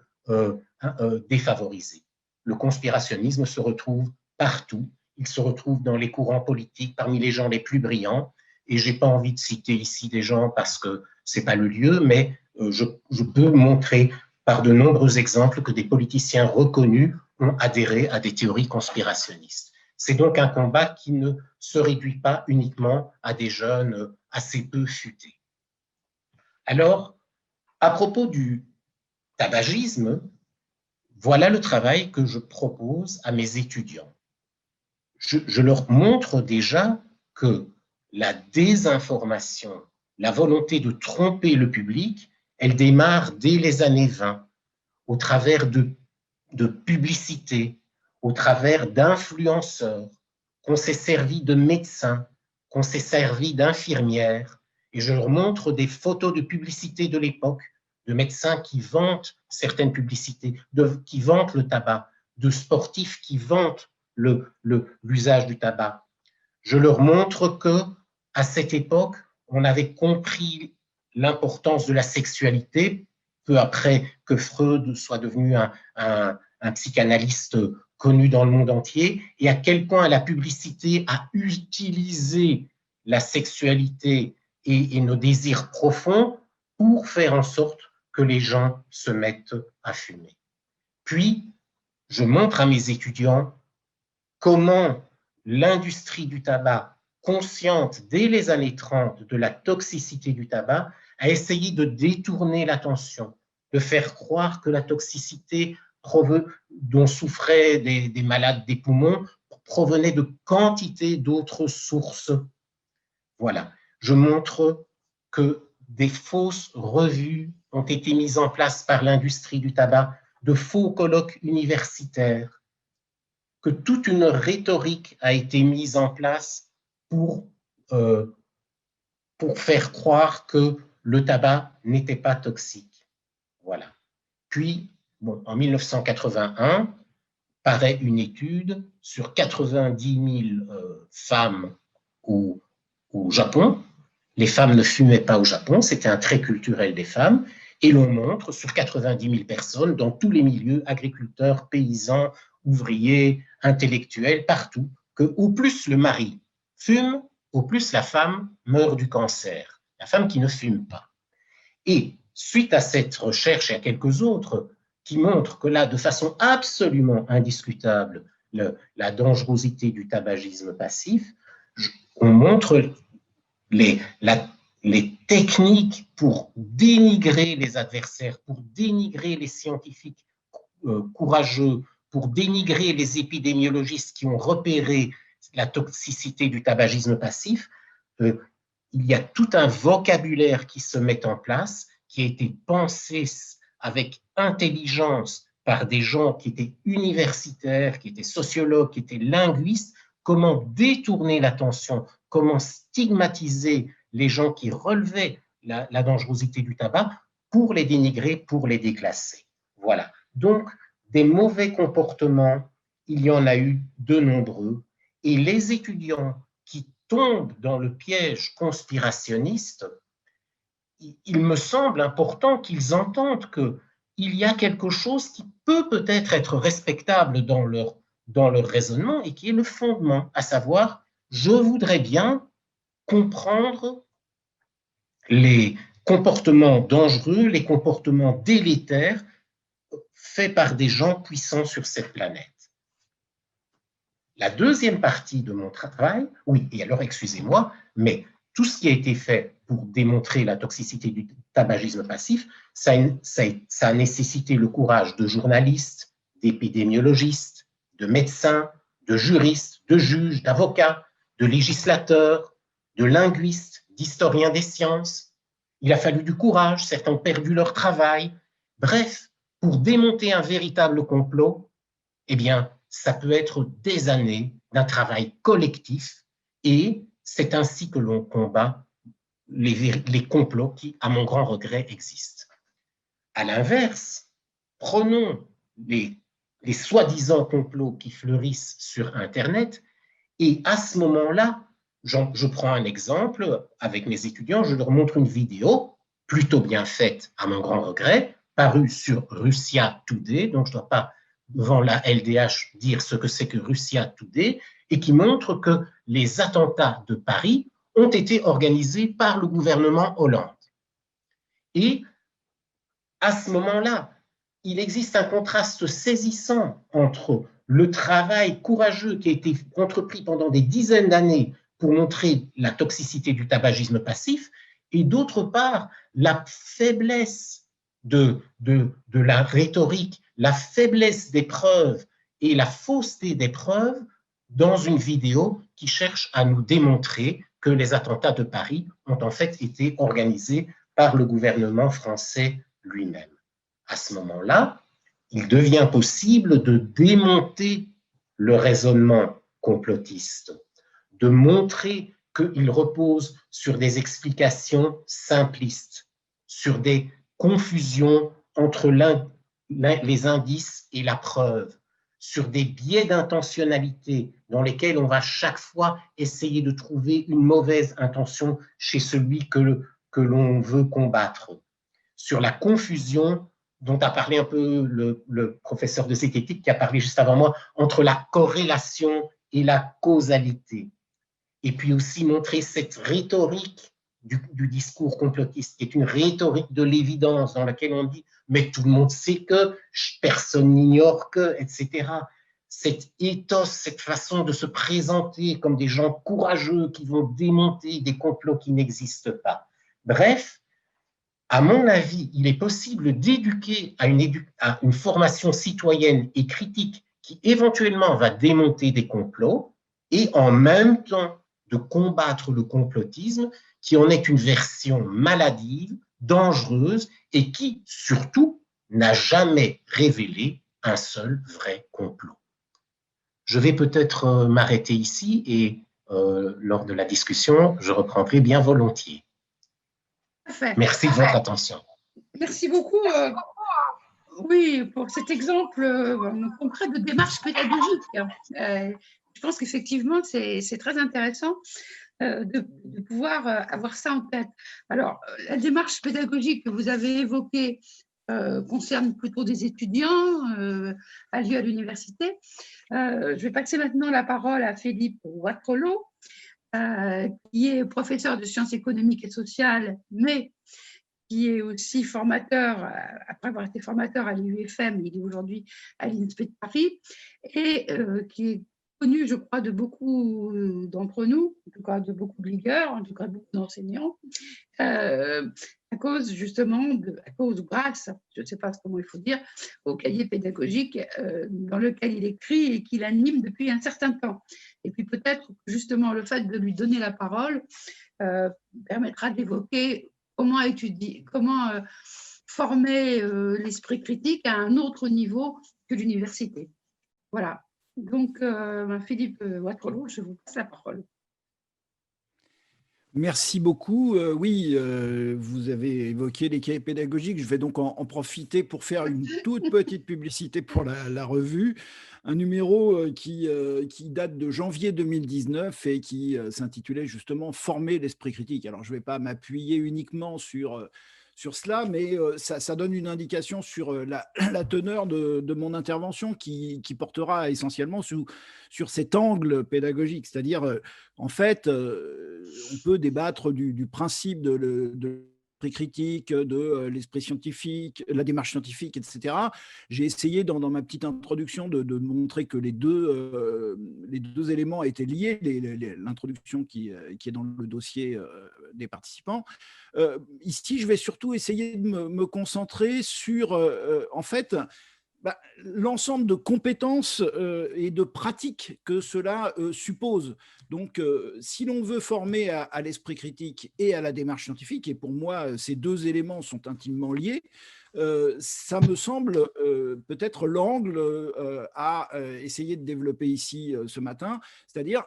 C: défavorisés. le conspirationnisme se retrouve partout. Il se retrouve dans les courants politiques, parmi les gens les plus brillants. Et je n'ai pas envie de citer ici des gens parce que ce n'est pas le lieu, mais je peux montrer par de nombreux exemples que des politiciens reconnus ont adhéré à des théories conspirationnistes. C'est donc un combat qui ne se réduit pas uniquement à des jeunes assez peu futés. Alors, à propos du tabagisme, voilà le travail que je propose à mes étudiants. Je leur montre déjà que la désinformation, la volonté de tromper le public, elle démarre dès les années 20, au travers de publicités, au travers d'influenceurs, qu'on s'est servi de médecins, qu'on s'est servi d'infirmières. Et je leur montre des photos de publicité de l'époque, de médecins qui vantent certaines publicités, qui vantent le tabac, de sportifs qui vantent l'usage du tabac. Je leur montre qu'à cette époque, on avait compris l'importance de la sexualité, peu après que Freud soit devenu un psychanalyste connu dans le monde entier, et à quel point la publicité a utilisé la sexualité et nos désirs profonds pour faire en sorte que les gens se mettent à fumer. Puis, je montre à mes étudiants comment l'industrie du tabac, consciente dès les années 30 de la toxicité du tabac, a essayé de détourner l'attention, de faire croire que la toxicité dont souffraient des malades des poumons provenait de quantité d'autres sources. Voilà. Je montre que des fausses revues ont été mises en place par l'industrie du tabac, de faux colloques universitaires, que toute une rhétorique a été mise en place pour faire croire que le tabac n'était pas toxique. Voilà. Puis, bon, en 1981, paraît une étude sur 90 000 femmes au Japon. Les femmes ne fumaient pas au Japon, c'était un trait culturel des femmes. Et l'on montre sur 90 000 personnes dans tous les milieux, agriculteurs, paysans, ouvriers, intellectuels, partout, que au plus le mari fume, au plus la femme meurt du cancer. La femme qui ne fume pas. Et suite à cette recherche et à quelques autres qui montrent que là, de façon absolument indiscutable, la dangerosité du tabagisme passif, on montre les techniques pour dénigrer les adversaires, pour dénigrer les scientifiques courageux, pour dénigrer les épidémiologistes qui ont repéré la toxicité du tabagisme passif. Il y a tout un vocabulaire qui se met en place, qui a été pensé avec intelligence par des gens qui étaient universitaires, qui étaient sociologues, qui étaient linguistes, comment détourner l'attention, comment stigmatiser les gens qui relevaient la dangerosité du tabac pour les dénigrer, pour les déclasser. Voilà. Donc, des mauvais comportements, il y en a eu de nombreux, et les étudiants qui tombent dans le piège conspirationniste, il me semble important qu'ils entendent qu'il y a quelque chose qui peut-être être respectable dans leur raisonnement et qui est le fondement, à savoir, je voudrais bien comprendre les comportements dangereux, les comportements délétères faits par des gens puissants sur cette planète. La deuxième partie de mon travail, oui, et alors excusez-moi, mais tout ce qui a été fait pour démontrer la toxicité du tabagisme passif, ça a nécessité le courage de journalistes, d'épidémiologistes, de médecins, de juristes, de juges, d'avocats, de législateurs, de linguistes, d'historiens des sciences. Il a fallu du courage, certains ont perdu leur travail. Bref, pour démonter un véritable complot, eh bien, ça peut être des années d'un travail collectif et c'est ainsi que l'on combat les complots qui, à mon grand regret, existent. À l'inverse, prenons les soi-disant complots qui fleurissent sur Internet et à ce moment-là, je prends un exemple avec mes étudiants, je leur montre une vidéo plutôt bien faite, à mon grand regret, parue sur Russia Today, donc je ne dois pas devant la LDH dire ce que c'est que Russia Today et qui montre que les attentats de Paris ont été organisés par le gouvernement Hollande. Et à ce moment-là, il existe un contraste saisissant entre le travail courageux qui a été entrepris pendant des dizaines d'années pour montrer la toxicité du tabagisme passif et d'autre part, la faiblesse de la rhétorique, la faiblesse des preuves et la fausseté des preuves dans une vidéo qui cherche à nous démontrer que les attentats de Paris ont en fait été organisés par le gouvernement français lui-même. À ce moment-là, il devient possible de démonter le raisonnement complotiste, de montrer qu'il repose sur des explications simplistes, sur des confusions entre les indices et la preuve, sur des biais d'intentionnalité dans lesquels on va chaque fois essayer de trouver une mauvaise intention chez celui que l'on veut combattre, sur la confusion dont a parlé un peu le professeur de zététique qui a parlé juste avant moi, entre la corrélation et la causalité. Et puis aussi montrer cette rhétorique du discours complotiste, qui est une rhétorique de l'évidence dans laquelle on dit « mais tout le monde sait que, personne n'ignore que », etc. Cet ethos, cette façon de se présenter comme des gens courageux qui vont démonter des complots qui n'existent pas. Bref, à mon avis, il est possible d'éduquer à une formation citoyenne et critique qui éventuellement va démonter des complots et en même temps de combattre le complotisme qui en est une version maladive, dangereuse et qui, surtout, n'a jamais révélé un seul vrai complot. Je vais peut-être m'arrêter ici et lors de la discussion, je reprendrai bien volontiers.
A: Parfait.
C: Merci de votre attention.
A: Merci beaucoup. Oui, pour cet exemple concret de démarche pédagogique. Je pense qu'effectivement, c'est très intéressant de pouvoir avoir ça en tête. Alors, la démarche pédagogique que vous avez évoquée concerne plutôt des étudiants à l'université. Je vais passer maintenant la parole à Philippe Watrolo, qui est professeur de sciences économiques et sociales, mais qui est aussi formateur, après avoir été formateur à l'UFM, il est aujourd'hui à l'INSPE de Paris, et qui est connu, je crois, de beaucoup d'entre nous, en tout cas de beaucoup de ligueurs, en tout cas beaucoup d'enseignants, à cause justement, grâce, je ne sais pas comment il faut dire, au cahier pédagogique dans lequel il écrit et qu'il anime depuis un certain temps. Et puis peut-être justement le fait de lui donner la parole permettra d'évoquer comment étudier, comment former l'esprit critique à un autre niveau que l'université. Voilà. Donc, Philippe Watrolo, je vous passe la parole.
E: Merci beaucoup. Oui, vous avez évoqué les cahiers pédagogiques. Je vais donc en profiter pour faire une toute petite publicité pour la revue. Un numéro qui date de janvier 2019 et qui s'intitulait justement « Former l'esprit critique ». Alors, je ne vais pas m'appuyer uniquement sur cela, mais ça donne une indication sur la teneur de mon intervention qui portera essentiellement sur cet angle pédagogique. C'est-à-dire, en fait, on peut débattre du principe de l'esprit critique, de l'esprit scientifique, la démarche scientifique, etc. J'ai essayé dans ma petite introduction de montrer que les deux éléments étaient liés, l'introduction qui est dans le dossier des participants. Ici, je vais surtout essayer de me concentrer sur, en fait, l'ensemble de compétences et de pratiques que cela suppose. Donc, si l'on veut former à l'esprit critique et à la démarche scientifique, et pour moi, ces deux éléments sont intimement liés, ça me semble peut-être l'angle à essayer de développer ici ce matin, c'est-à-dire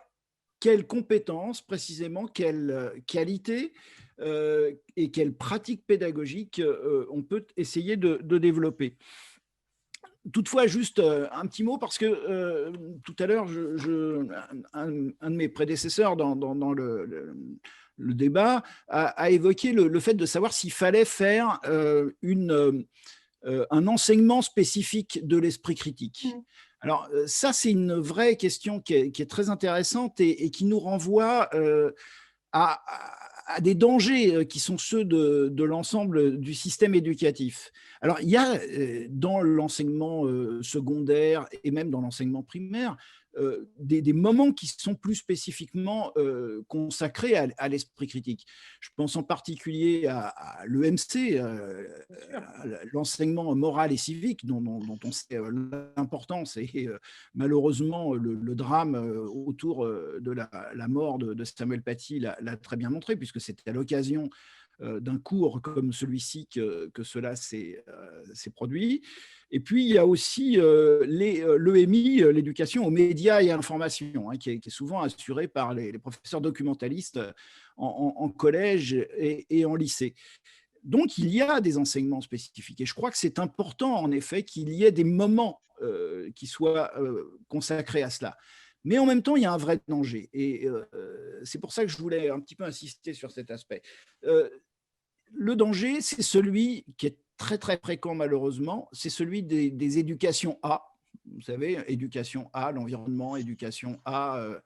E: quelles compétences précisément, quelles qualités et quelles pratiques pédagogiques on peut essayer de développer. Toutefois, juste un petit mot, parce que tout à l'heure, un de mes prédécesseurs dans le débat a évoqué le fait de savoir s'il fallait faire une un enseignement spécifique de l'esprit critique. Alors ça, c'est une vraie question qui est très intéressante et qui nous renvoie à, à des dangers qui sont ceux de l'ensemble du système éducatif. Alors, il y a dans l'enseignement secondaire et même dans l'enseignement primaire des moments qui sont plus spécifiquement consacrés à l'esprit critique. Je pense en particulier à l'EMC, l'enseignement moral et civique, dont on sait l'importance et malheureusement le drame autour de la mort de Samuel Paty l'a très bien montré, puisque c'était à l'occasion d'un cours comme celui-ci que cela s'est produit. Et puis, il y a aussi l'EMI, l'éducation aux médias et à l'information, qui est souvent assurée par les professeurs documentalistes en collège et en lycée. Donc, il y a des enseignements spécifiques. Et je crois que c'est important, en effet, qu'il y ait des moments qui soient consacrés à cela. Mais en même temps, il y a un vrai danger. Et c'est pour ça que je voulais un petit peu insister sur cet aspect. Le danger, c'est celui qui est très, très fréquent, malheureusement, c'est celui des éducations A. Vous savez, éducation A, l'environnement, éducation A,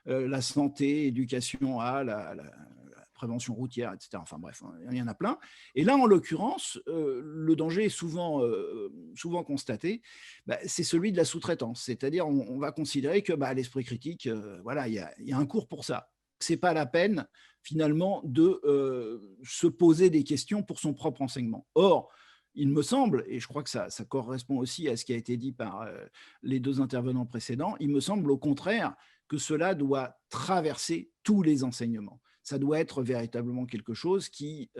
E: la santé, éducation A, la prévention routière, etc. Enfin bref, il y en a plein. Et là, en l'occurrence, le danger est souvent constaté, c'est celui de la sous-traitance. C'est-à-dire, on va considérer que l'esprit critique, voilà, il y a un cours pour ça. Ce n'est pas la peine, finalement, de se poser des questions pour son propre enseignement. Or, il me semble, et je crois que ça correspond aussi à ce qui a été dit par les deux intervenants précédents, il me semble au contraire que cela doit traverser tous les enseignements. Ça doit être véritablement quelque chose qui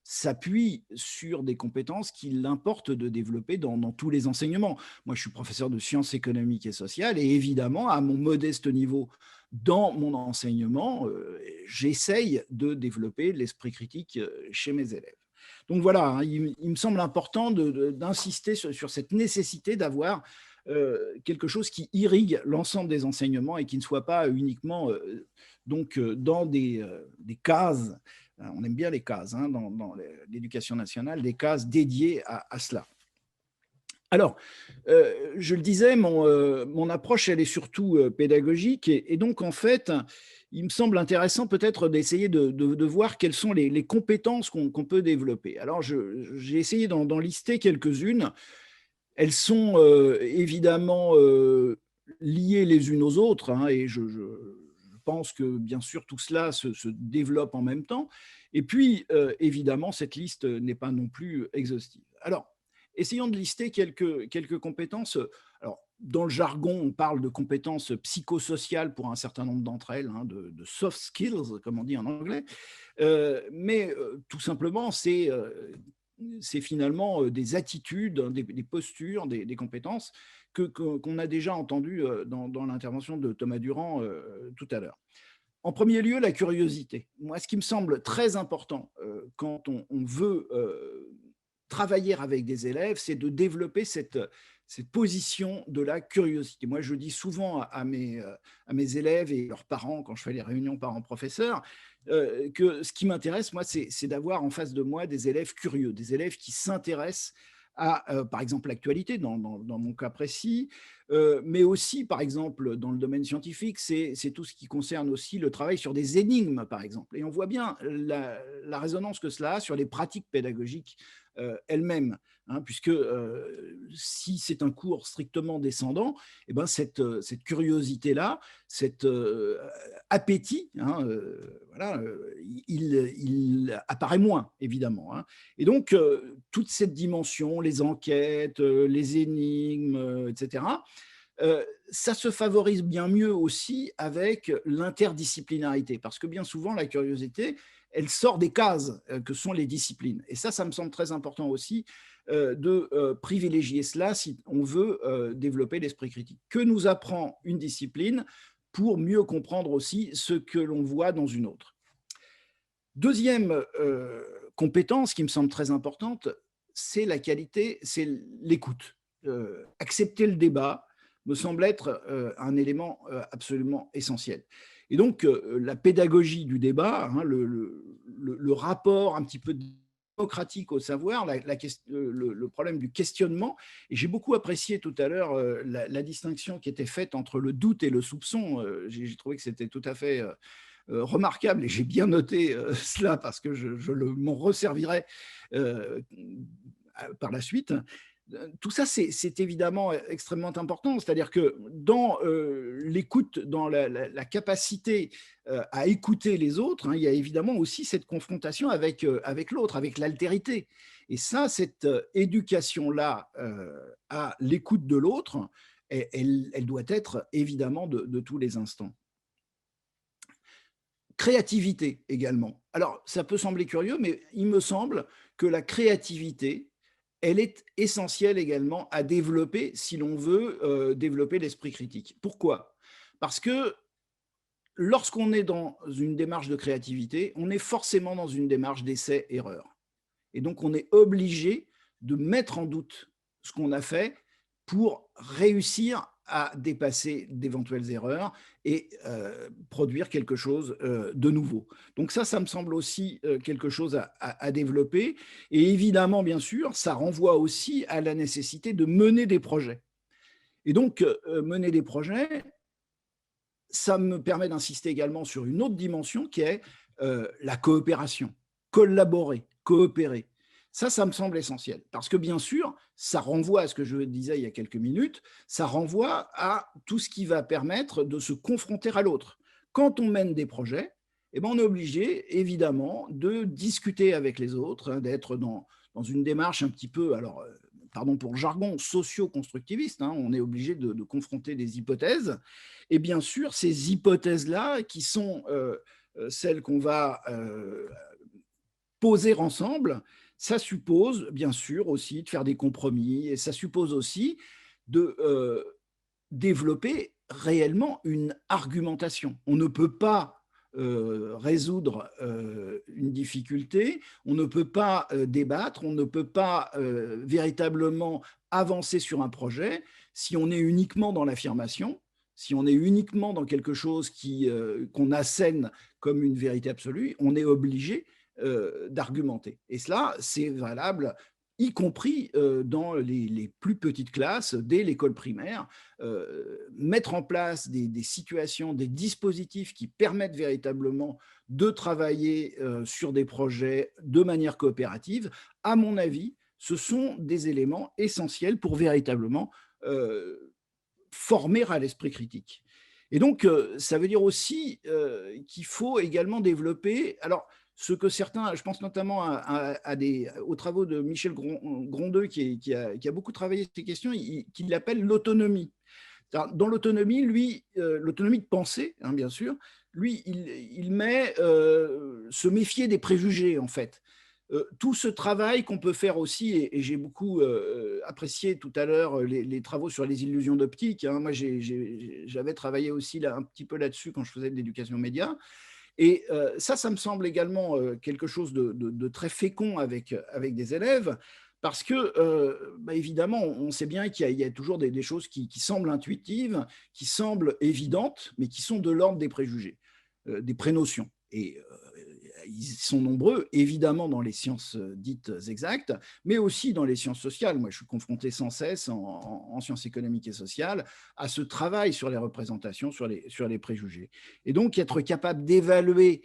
E: s'appuie sur des compétences qu'il importe de développer dans tous les enseignements. Moi, je suis professeur de sciences économiques et sociales et évidemment, à mon modeste niveau, dans mon enseignement, j'essaye de développer l'esprit critique chez mes élèves. Donc voilà, il me semble important d'insister sur cette nécessité d'avoir quelque chose qui irrigue l'ensemble des enseignements et qui ne soit pas uniquement dans des cases. On aime bien les cases dans l'éducation nationale, des cases dédiées à cela. Alors, je le disais, mon approche, elle est surtout pédagogique et donc, en fait, il me semble intéressant peut-être d'essayer de voir quelles sont les compétences qu'on peut développer. Alors, j'ai essayé d'en lister quelques-unes. Elles sont évidemment liées les unes aux autres et je pense que, bien sûr, tout cela se développe en même temps. Et puis, évidemment, cette liste n'est pas non plus exhaustive. Alors, essayons de lister quelques compétences. Alors, dans le jargon, on parle de compétences psychosociales pour un certain nombre d'entre elles, de soft skills, comme on dit en anglais. Mais tout simplement, c'est finalement des attitudes, des postures, des compétences qu'on a déjà entendues dans l'intervention de Thomas Durand tout à l'heure. En premier lieu, la curiosité. Moi, ce qui me semble très important quand on veut travailler avec des élèves, c'est de développer cette position de la curiosité. Moi, je dis souvent à mes élèves et leurs parents, quand je fais les réunions parents-professeurs, que ce qui m'intéresse, moi, c'est d'avoir en face de moi des élèves curieux, des élèves qui s'intéressent à, par exemple, l'actualité, dans mon cas précis, mais aussi, par exemple, dans le domaine scientifique, c'est tout ce qui concerne aussi le travail sur des énigmes, par exemple. Et on voit bien la résonance que cela a sur les pratiques pédagogiques elles-mêmes, puisque si c'est un cours strictement descendant, eh ben cette curiosité-là, cet appétit, voilà, il apparaît moins, évidemment. Et donc, toute cette dimension, les enquêtes, les énigmes, etc., ça se favorise bien mieux aussi avec l'interdisciplinarité, parce que bien souvent, la curiosité, elle sort des cases que sont les disciplines. Et ça me semble très important aussi de privilégier cela si on veut développer l'esprit critique. Que nous apprend une discipline pour mieux comprendre aussi ce que l'on voit dans une autre. Deuxième compétence qui me semble très importante, c'est la qualité, c'est l'écoute. Accepter le débat me semble être un élément absolument essentiel. Et donc, la pédagogie du débat, le rapport un petit peu démocratique au savoir, le problème du questionnement. Et j'ai beaucoup apprécié tout à l'heure la distinction qui était faite entre le doute et le soupçon. J'ai trouvé que c'était tout à fait remarquable et j'ai bien noté cela parce que je m'en resservirai par la suite. Tout ça, c'est évidemment extrêmement important. C'est-à-dire que dans l'écoute, dans la capacité à écouter les autres, il y a évidemment aussi cette confrontation avec l'autre, avec l'altérité. Et ça, cette éducation-là à l'écoute de l'autre, elle doit être évidemment de tous les instants. Créativité également. Alors, ça peut sembler curieux, mais il me semble que la créativité, elle est essentielle également à développer si l'on veut développer l'esprit critique. Pourquoi? Parce que lorsqu'on est dans une démarche de créativité, on est forcément dans une démarche d'essai-erreur. Et donc, on est obligé de mettre en doute ce qu'on a fait pour réussir à dépasser d'éventuelles erreurs et produire quelque chose de nouveau. Donc ça me semble aussi quelque chose à développer. Et évidemment, bien sûr, ça renvoie aussi à la nécessité de mener des projets. Et donc, mener des projets, ça me permet d'insister également sur une autre dimension qui est la coopération, collaborer, coopérer. Ça me semble essentiel parce que bien sûr, ça renvoie à ce que je disais il y a quelques minutes, ça renvoie à tout ce qui va permettre de se confronter à l'autre. Quand on mène des projets, eh ben, on est obligé évidemment de discuter avec les autres, d'être dans une démarche un petit peu, alors pardon pour le jargon, socio-constructiviste, on est obligé de confronter des hypothèses. Et bien sûr, ces hypothèses-là qui sont celles qu'on va poser ensemble, ça suppose bien sûr aussi de faire des compromis et ça suppose aussi de développer réellement une argumentation. On ne peut pas résoudre une difficulté, on ne peut pas débattre, on ne peut pas véritablement avancer sur un projet si on est uniquement dans l'affirmation, si on est uniquement dans quelque chose qu'on assène comme une vérité absolue, on est obligé d'argumenter. Et cela, c'est valable y compris dans les plus petites classes, dès l'école primaire, mettre en place des situations, des dispositifs qui permettent véritablement de travailler sur des projets de manière coopérative, à mon avis, ce sont des éléments essentiels pour véritablement former à l'esprit critique. Et donc, ça veut dire aussi qu'il faut également développer… Alors, ce que certains, je pense notamment aux travaux de Michel Grondeux, qui a beaucoup travaillé ces questions, qui l'appelle l'autonomie. Dans l'autonomie, lui, l'autonomie de pensée, bien sûr, lui, il met se méfier des préjugés, en fait. Tout ce travail qu'on peut faire aussi, et j'ai beaucoup apprécié tout à l'heure les travaux sur les illusions d'optique. Moi, j'avais travaillé aussi un petit peu là-dessus quand je faisais de l'éducation média. Et ça me semble également quelque chose de très fécond avec des élèves, parce que, évidemment, on sait bien qu'il y a toujours des choses qui semblent intuitives, qui semblent évidentes, mais qui sont de l'ordre des préjugés, des prénotions. Et ils sont nombreux, évidemment, dans les sciences dites exactes, mais aussi dans les sciences sociales. Moi, je suis confronté sans cesse, en sciences économiques et sociales, à ce travail sur les représentations, sur les préjugés. Et donc, être capable d'évaluer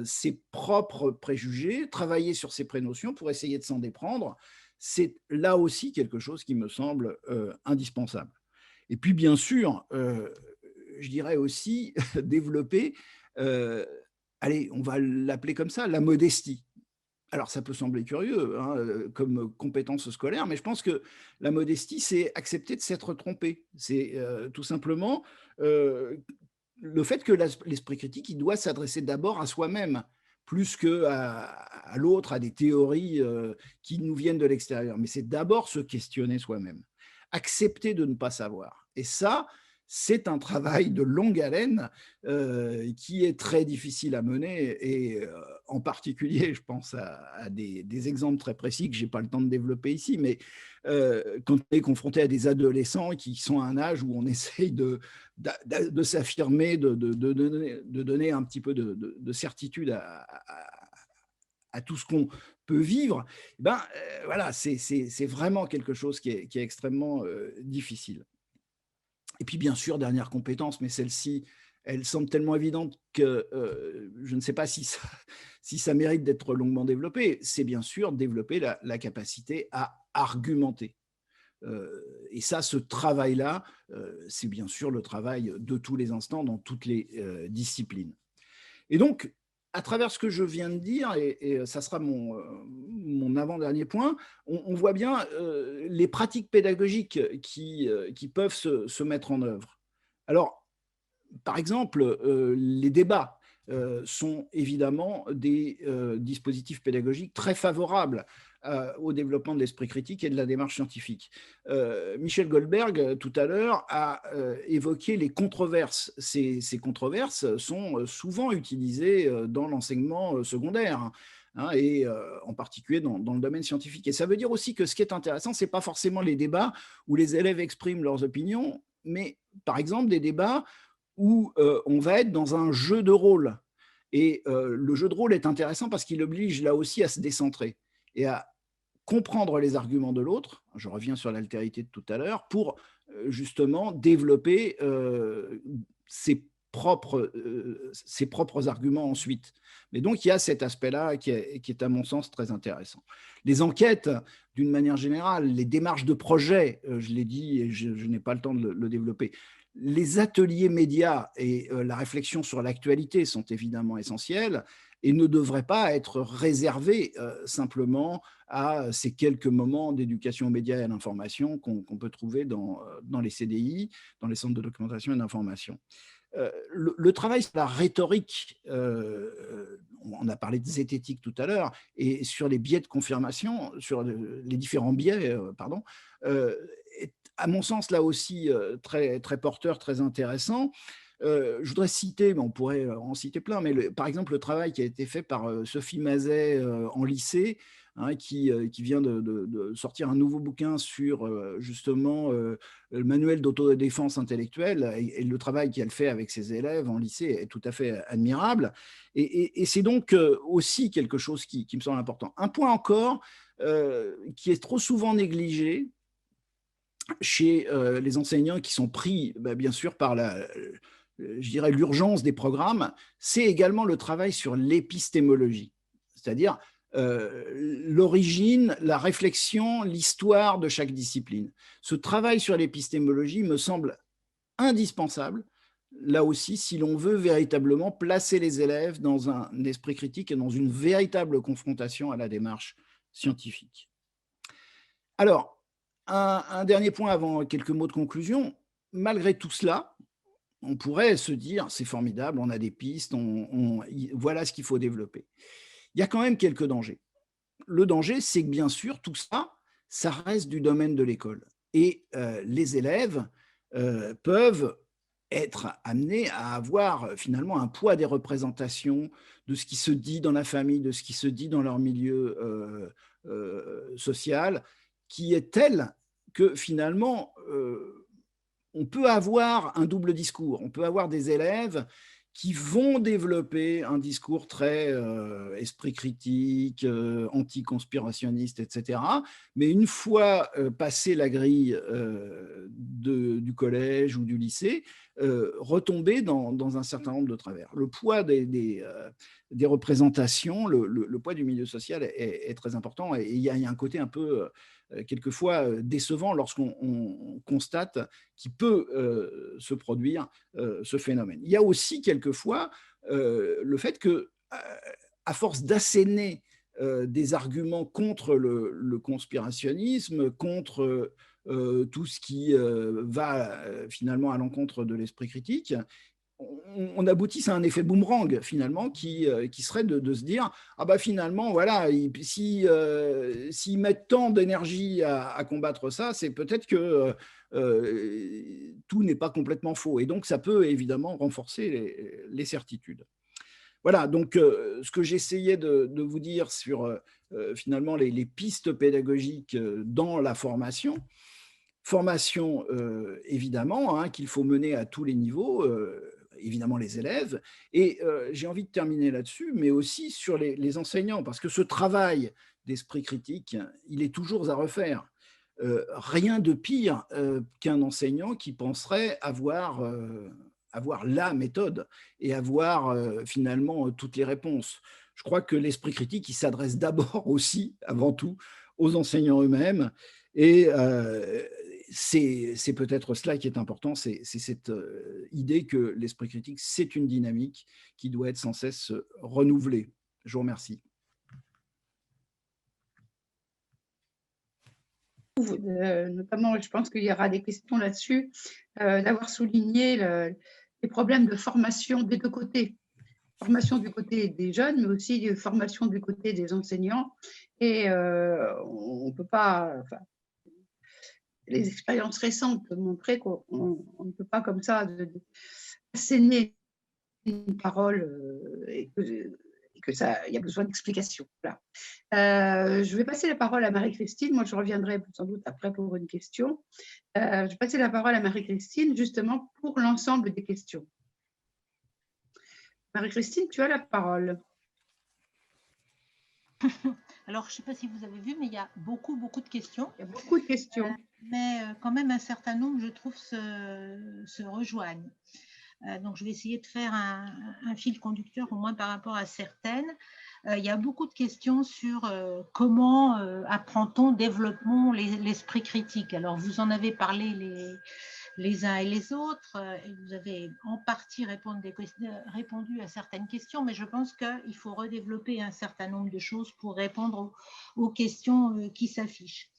E: ses propres préjugés, travailler sur ses prénotions pour essayer de s'en déprendre, c'est là aussi quelque chose qui me semble indispensable. Et puis, bien sûr, je dirais aussi développer… allez, on va l'appeler comme ça, la modestie. Alors, ça peut sembler curieux comme compétence scolaire, mais je pense que la modestie, c'est accepter de s'être trompé. C'est tout simplement le fait que l'esprit critique, il doit s'adresser d'abord à soi-même, plus qu'à l'autre, à des théories qui nous viennent de l'extérieur. Mais c'est d'abord se questionner soi-même, accepter de ne pas savoir. Et ça, c'est un travail de longue haleine qui est très difficile à mener et en particulier, je pense à des exemples très précis que je n'ai pas le temps de développer ici, mais quand on est confronté à des adolescents qui sont à un âge où on essaye de s'affirmer, de donner un petit peu de certitude à tout ce qu'on peut vivre, voilà, c'est vraiment quelque chose qui est extrêmement difficile. Et puis, bien sûr, dernière compétence, mais celle-ci, elle semble tellement évidente que je ne sais pas si ça mérite d'être longuement développé. C'est bien sûr développer la capacité à argumenter. Et ça, ce travail-là, c'est bien sûr le travail de tous les instants dans toutes les disciplines. Et donc, à travers ce que je viens de dire, et ça sera mon avant-dernier point, on voit bien les pratiques pédagogiques qui peuvent se mettre en œuvre. Alors, par exemple, les débats sont évidemment des dispositifs pédagogiques très favorables au développement de l'esprit critique et de la démarche scientifique. Michel Goldberg, tout à l'heure, a évoqué les controverses. Ces controverses sont souvent utilisées dans l'enseignement secondaire, hein, et en particulier dans le domaine scientifique. Et ça veut dire aussi que ce qui est intéressant, ce n'est pas forcément les débats où les élèves expriment leurs opinions, mais par exemple des débats où on va être dans un jeu de rôle. Et le jeu de rôle est intéressant parce qu'il oblige là aussi à se décentrer et à comprendre les arguments de l'autre, je reviens sur l'altérité de tout à l'heure, pour justement développer ses propres arguments ensuite. Mais donc, il y a cet aspect-là qui est, à mon sens, très intéressant. Les enquêtes, d'une manière générale, les démarches de projet, je l'ai dit et je n'ai pas le temps de le développer, les ateliers médias et la réflexion sur l'actualité sont évidemment essentiels et ne devraient pas être réservés simplement à ces quelques moments d'éducation aux médias et à l'information qu'on peut trouver dans les CDI, dans les centres de documentation et d'information. Le travail sur la rhétorique, on a parlé de zététique tout à l'heure, et sur les biais de confirmation, sur les différents biais, est à mon sens là aussi très, très porteur, très intéressant. Je voudrais citer, mais on pourrait en citer plein, mais par exemple le travail qui a été fait par Sophie Mazet en lycée, hein, qui vient de sortir un nouveau bouquin sur justement le manuel d'autodéfense intellectuelle, et le travail qu'elle fait avec ses élèves en lycée est tout à fait admirable. Et c'est donc aussi quelque chose qui me semble important. Un point encore qui est trop souvent négligé chez les enseignants qui sont pris, bien sûr, par je dirais, l'urgence des programmes, c'est également le travail sur l'épistémologie, c'est-à-dire l'origine, la réflexion, l'histoire de chaque discipline. Ce travail sur l'épistémologie me semble indispensable, là aussi, si l'on veut véritablement placer les élèves dans un esprit critique et dans une véritable confrontation à la démarche scientifique. Alors, un dernier point avant quelques mots de conclusion. Malgré tout cela, on pourrait se dire, c'est formidable, on a des pistes, voilà ce qu'il faut développer. Il y a quand même quelques dangers. Le danger, c'est que bien sûr, tout ça, ça reste du domaine de l'école. Et les élèves peuvent être amenés à avoir finalement un poids des représentations de ce qui se dit dans la famille, de ce qui se dit dans leur milieu social, qui est tel que finalement, on peut avoir un double discours. On peut avoir des élèves qui vont développer un discours très esprit critique, anticonspirationniste, etc. Mais une fois passé la grille du collège ou du lycée, retomber dans un certain nombre de travers. Le poids des représentations, le poids du milieu social est très important, et il y a un côté un peu quelquefois décevant lorsqu'on constate qu'il peut se produire ce phénomène. Il y a aussi quelquefois le fait que, à force d'asséner des arguments contre le conspirationnisme, contre tout ce qui va finalement à l'encontre de l'esprit critique, on aboutisse à un effet boomerang finalement qui serait de se dire finalement voilà, s'ils mettent tant d'énergie à combattre ça, c'est peut-être que tout n'est pas complètement faux, et donc ça peut évidemment renforcer les certitudes. Voilà, donc ce que j'essayais de vous dire sur finalement les pistes pédagogiques dans la formation évidemment, hein, qu'il faut mener à tous les niveaux, évidemment les élèves. Et j'ai envie de terminer là-dessus, mais aussi sur les enseignants, parce que ce travail d'esprit critique, il est toujours à refaire. Rien de pire qu'un enseignant qui penserait avoir la méthode et avoir finalement toutes les réponses. Je crois que l'esprit critique, il s'adresse d'abord aussi, avant tout, aux enseignants eux-mêmes. Et c'est peut-être cela qui est important, c'est cette idée que l'esprit critique, c'est une dynamique qui doit être sans cesse renouvelée. Je vous remercie.
A: Notamment, je pense qu'il y aura des questions là-dessus, d'avoir souligné les problèmes de formation des deux côtés. Formation du côté des jeunes, mais aussi formation du côté des enseignants. Et on ne peut pas... Enfin, les expériences récentes montraient qu'on ne peut pas comme ça asséner une parole et que ça, il y a besoin d'explications. Voilà. Je vais passer la parole à Marie-Christine. Moi, je reviendrai sans doute après pour une question. Je vais passer la parole à Marie-Christine, justement, pour l'ensemble des questions. Marie-Christine, tu as la parole.
D: Alors, je ne sais pas si vous avez vu, mais il y a beaucoup de questions.
A: Il y a beaucoup de questions.
D: Mais quand même, un certain nombre, je trouve, se rejoignent. Donc, je vais essayer de faire un fil conducteur, au moins par rapport à certaines. Il y a beaucoup de questions sur comment apprend-on, développons l'esprit critique. Alors, vous en avez parlé les uns et les autres, et vous avez en partie répondu à certaines questions, mais je pense qu'il faut redévelopper un certain nombre de choses pour répondre aux questions qui s'affichent.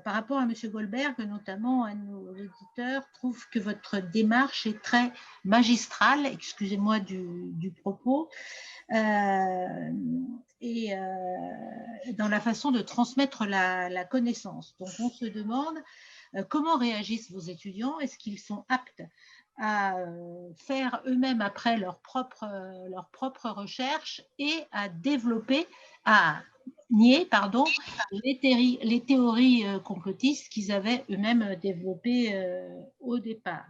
D: Par rapport à M. Goldberg, notamment, un de nos auditeurs trouve que votre démarche est très magistrale, excusez-moi du propos, et dans la façon de transmettre la connaissance. Donc, on se demande comment réagissent vos étudiants? Est-ce qu'ils sont aptes à faire eux-mêmes après leur propre recherche et à développer, à nier, pardon, les théories complotistes qu'ils avaient eux-mêmes développées au départ.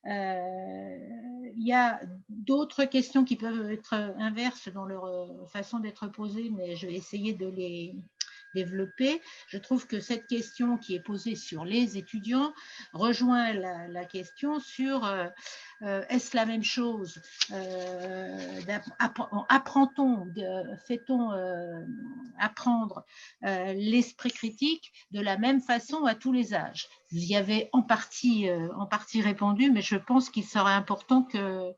D: Il y a d'autres questions qui peuvent être inverses dans leur façon d'être posées, mais je vais essayer de les développer. Je trouve que cette question qui est posée sur les étudiants rejoint la question sur est-ce la même chose, apprend-on, fait-on apprendre l'esprit critique de la même façon à tous les âges? Vous y avez en partie répondu, mais je pense qu'il serait important que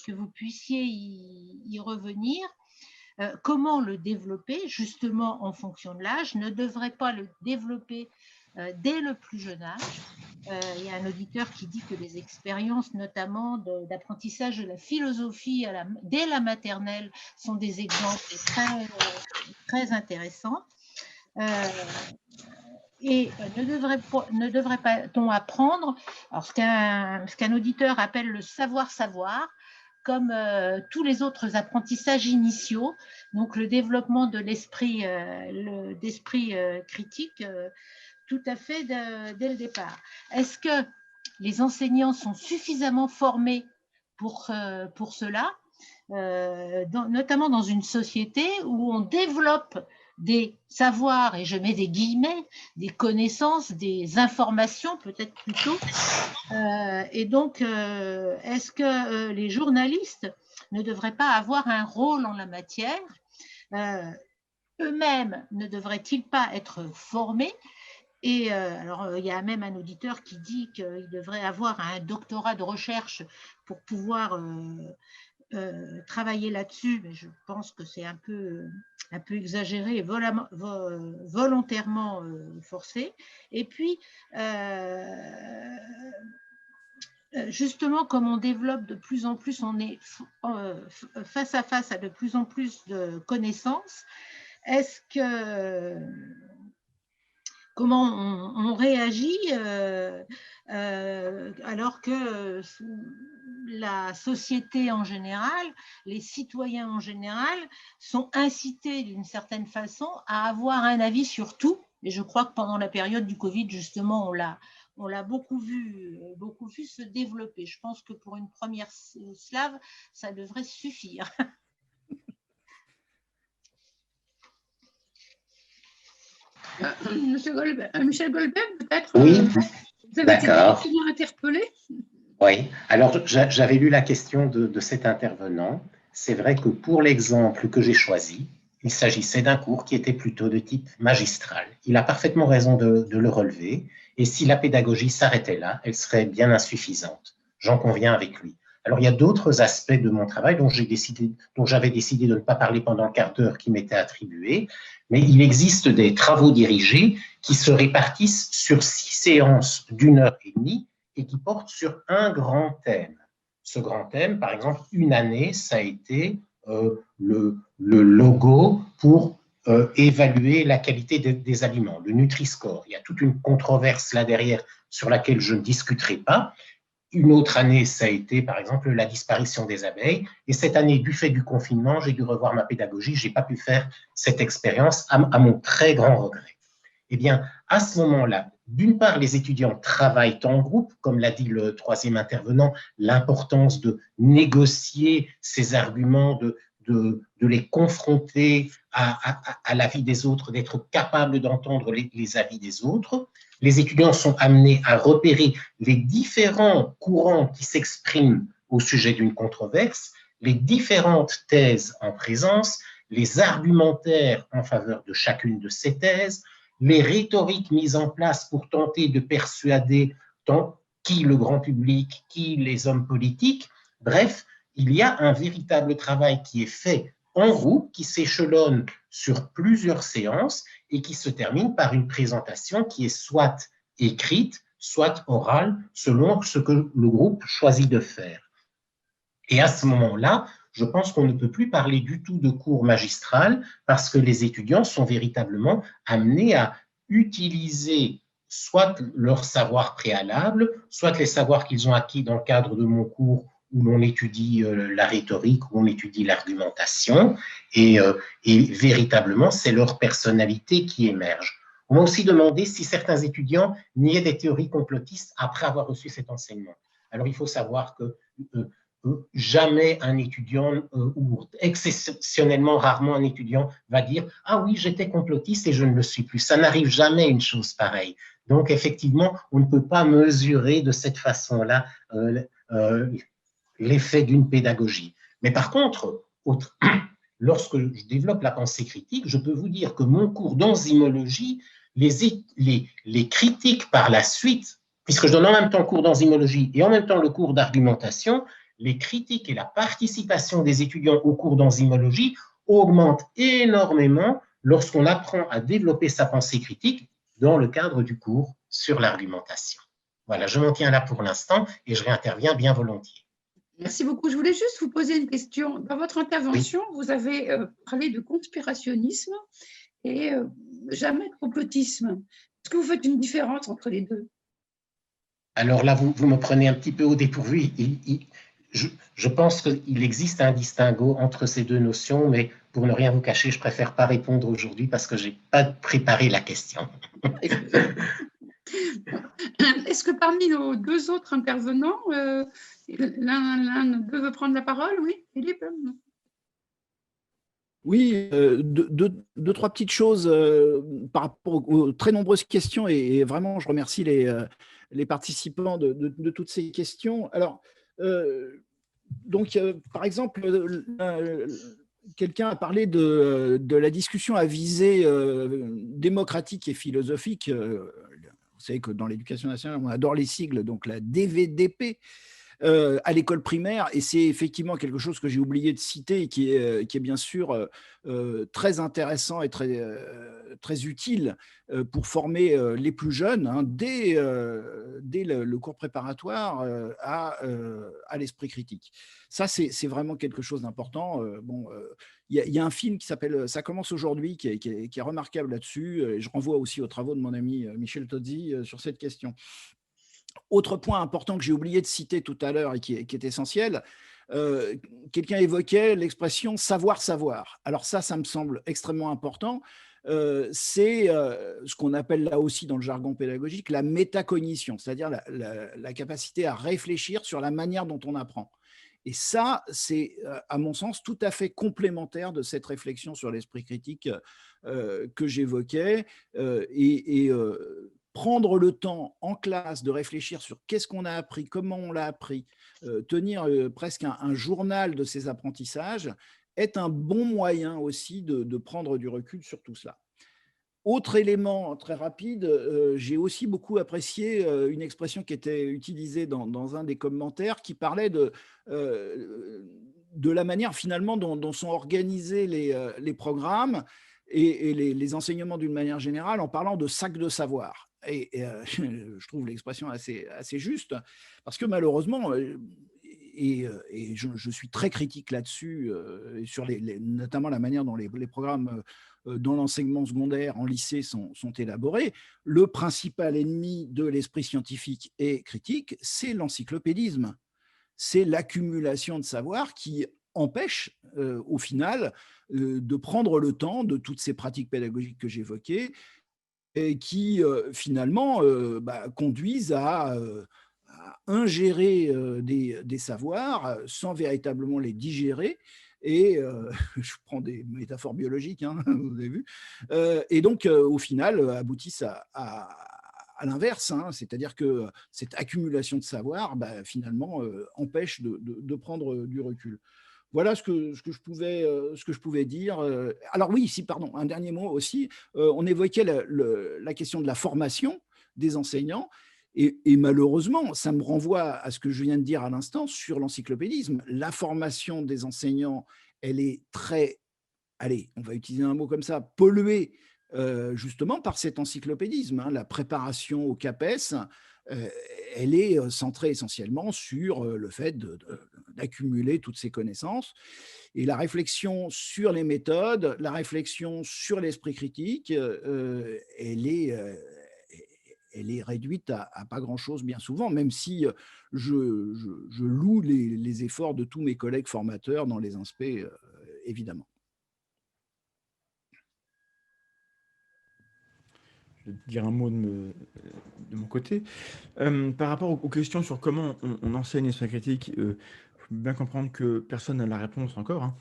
D: vous puissiez y revenir. Comment le développer justement en fonction de l'âge? Ne devrait pas le développer dès le plus jeune âge. Il y a un auditeur qui dit que les expériences notamment d'apprentissage de la philosophie dès la maternelle sont des exemples très intéressants. Et ne devrait-on apprendre ce qu'un auditeur appelle le savoir-savoir, comme tous les autres apprentissages initiaux, donc le développement de l'esprit critique tout à fait dès le départ. Est-ce que les enseignants sont suffisamment formés pour cela, notamment dans une société où on développe des savoirs, et je mets des guillemets, des connaissances, des informations peut-être plutôt. Et donc, est-ce que les journalistes ne devraient pas avoir un rôle en la matière? Eux-mêmes ne devraient-ils pas être formés? Et alors, il y a même un auditeur qui dit qu'il devrait avoir un doctorat de recherche pour pouvoir travailler là-dessus, mais je pense que c'est un peu exagéré et volontairement forcé. Et puis, justement, comme on développe de plus en plus, on est face à face à de plus en plus de connaissances, est-ce que... Comment on réagit alors que la société en général, les citoyens en général sont incités d'une certaine façon à avoir un avis sur tout Et je crois que pendant la période du Covid, justement, on l'a beaucoup vu se développer. Je pense que pour une première slave, ça devrait suffire.
A: Michel Goldberg, peut-être
C: Oui,
A: vous avez été
C: d'accord.
A: directement interpellé.
C: Oui, alors j'avais lu la question de cet intervenant. C'est vrai que pour l'exemple que j'ai choisi, il s'agissait d'un cours qui était plutôt de type magistral. Il a parfaitement raison de le relever. Et si la pédagogie s'arrêtait là, elle serait bien insuffisante. J'en conviens avec lui. Alors, il y a d'autres aspects de mon travail dont j'avais décidé de ne pas parler pendant le quart d'heure qui m'était attribué, mais il existe des travaux dirigés qui se répartissent sur 6 séances d'1 heure et demie et qui portent sur un grand thème. Ce grand thème, par exemple, une année, ça a été le logo pour évaluer la qualité des aliments, le Nutri-Score. Il y a toute une controverse là derrière sur laquelle je ne discuterai pas. Une autre année, ça a été, par exemple, la disparition des abeilles. Et cette année, du fait du confinement, j'ai dû revoir ma pédagogie. Je n'ai pas pu faire cette expérience à mon très grand regret. Eh bien, à ce moment-là, d'une part, les étudiants travaillent en groupe, comme l'a dit le troisième intervenant, l'importance de négocier ces arguments, de les confronter à l'avis des autres, d'être capable d'entendre les avis des autres. Les étudiants sont amenés à repérer les différents courants qui s'expriment au sujet d'une controverse, les différentes thèses en présence, les argumentaires en faveur de chacune de ces thèses, les rhétoriques mises en place pour tenter de persuader tant qui le grand public, qui les hommes politiques. Bref, il y a un véritable travail qui est fait en groupe, qui s'échelonne sur plusieurs séances et qui se termine par une présentation qui est soit écrite, soit orale, selon ce que le groupe choisit de faire. Et à ce moment-là, je pense qu'on ne peut plus parler du tout de cours magistral parce que les étudiants sont véritablement amenés à utiliser soit leur savoir préalable, soit les savoirs qu'ils ont acquis dans le cadre de mon cours où l'on étudie la rhétorique, où on étudie l'argumentation, et véritablement, c'est leur personnalité qui émerge. On m'a aussi demandé si certains étudiants niaient des théories complotistes après avoir reçu cet enseignement. Alors, il faut savoir que jamais un étudiant ou exceptionnellement rarement un étudiant va dire « Ah oui, j'étais complotiste et je ne le suis plus ». Ça n'arrive jamais une chose pareille. Donc, effectivement, on ne peut pas mesurer de cette façon-là l'effet d'une pédagogie. Mais par contre, lorsque je développe la pensée critique, je peux vous dire que mon cours d'enzymologie, les critiques par la suite, puisque je donne en même temps le cours d'enzymologie et en même temps le cours d'argumentation, les critiques et la participation des étudiants au cours d'enzymologie augmentent énormément lorsqu'on apprend à développer sa pensée critique dans le cadre du cours sur l'argumentation. Voilà, je m'en tiens là pour l'instant et je réinterviens bien volontiers.
A: Merci beaucoup. Je voulais juste vous poser une question. Dans votre intervention, oui, vous avez parlé de conspirationnisme et jamais de complotisme. Est-ce que vous faites une différence entre les deux?
C: Alors là, vous me prenez un petit peu au dépourvu. Je pense qu'il existe un distinguo entre ces deux notions, mais pour ne rien vous cacher, je préfère pas répondre aujourd'hui parce que je n'ai pas préparé la question.
A: Est-ce que parmi nos deux autres intervenants, l'un d'eux veut prendre la parole? Oui, Philippe?
E: Oui, deux, trois petites choses par rapport aux très nombreuses questions et vraiment, je remercie les participants de toutes ces questions. Alors, donc, par exemple, quelqu'un a parlé de la discussion à visée démocratique et philosophique. Vous savez que dans l'éducation nationale, on adore les sigles, donc la DVDP. À l'école primaire, et c'est effectivement quelque chose que j'ai oublié de citer et qui est bien sûr très intéressant et très utile pour former les plus jeunes hein, dès le cours préparatoire à l'esprit critique. Ça, c'est vraiment quelque chose d'important. Il y a un film qui s'appelle « Ça commence aujourd'hui » qui est remarquable là-dessus. Je renvoie aussi aux travaux de mon ami Michel Tozzi sur cette question. Autre point important que j'ai oublié de citer tout à l'heure et qui est essentiel, quelqu'un évoquait l'expression « savoir-savoir ». Alors ça me semble extrêmement important c'est ce qu'on appelle là aussi dans le jargon pédagogique la métacognition, c'est-à-dire la capacité à réfléchir sur la manière dont on apprend. Et ça, c'est, à mon sens, tout à fait complémentaire de cette réflexion sur l'esprit critique que j'évoquais. Prendre le temps en classe de réfléchir sur qu'est-ce qu'on a appris, comment on l'a appris, tenir presque un journal de ses apprentissages est un bon moyen aussi de prendre du recul sur tout cela. Autre élément très rapide, j'ai aussi beaucoup apprécié une expression qui était utilisée dans un des commentaires qui parlait de la manière finalement dont sont organisés les programmes et les enseignements d'une manière générale en parlant de sac de savoir. Et je trouve l'expression assez juste parce que malheureusement, je suis très critique là-dessus, sur notamment la manière dont les programmes dans l'enseignement secondaire en lycée sont élaborés. Le principal ennemi de l'esprit scientifique et critique, c'est l'encyclopédisme. C'est l'accumulation de savoir qui empêche au final de prendre le temps de toutes ces pratiques pédagogiques que j'évoquais et qui finalement conduisent à ingérer des savoirs sans véritablement les digérer. Et je prends des métaphores biologiques, hein, vous avez vu, et donc au final aboutissent à l'inverse, hein, c'est-à-dire que cette accumulation de savoir finalement empêche de prendre du recul. Voilà ce que je pouvais dire. Alors oui, pardon, un dernier mot aussi. On évoquait la question de la formation des enseignants. Et malheureusement, ça me renvoie à ce que je viens de dire à l'instant sur l'encyclopédisme. La formation des enseignants, elle est très, allez, on va utiliser un mot comme ça, polluée justement par cet encyclopédisme, hein. La préparation au CAPES, elle est centrée essentiellement sur le fait d'accumuler toutes ces connaissances. Et la réflexion sur les méthodes, la réflexion sur l'esprit critique, elle est réduite à pas grand-chose bien souvent, même si je loue les efforts de tous mes collègues formateurs dans les inspects, évidemment.
B: Je vais dire un mot de mon côté. Par rapport aux questions sur comment on enseigne l'esprit critique, il faut bien comprendre que personne n'a la réponse encore, hein.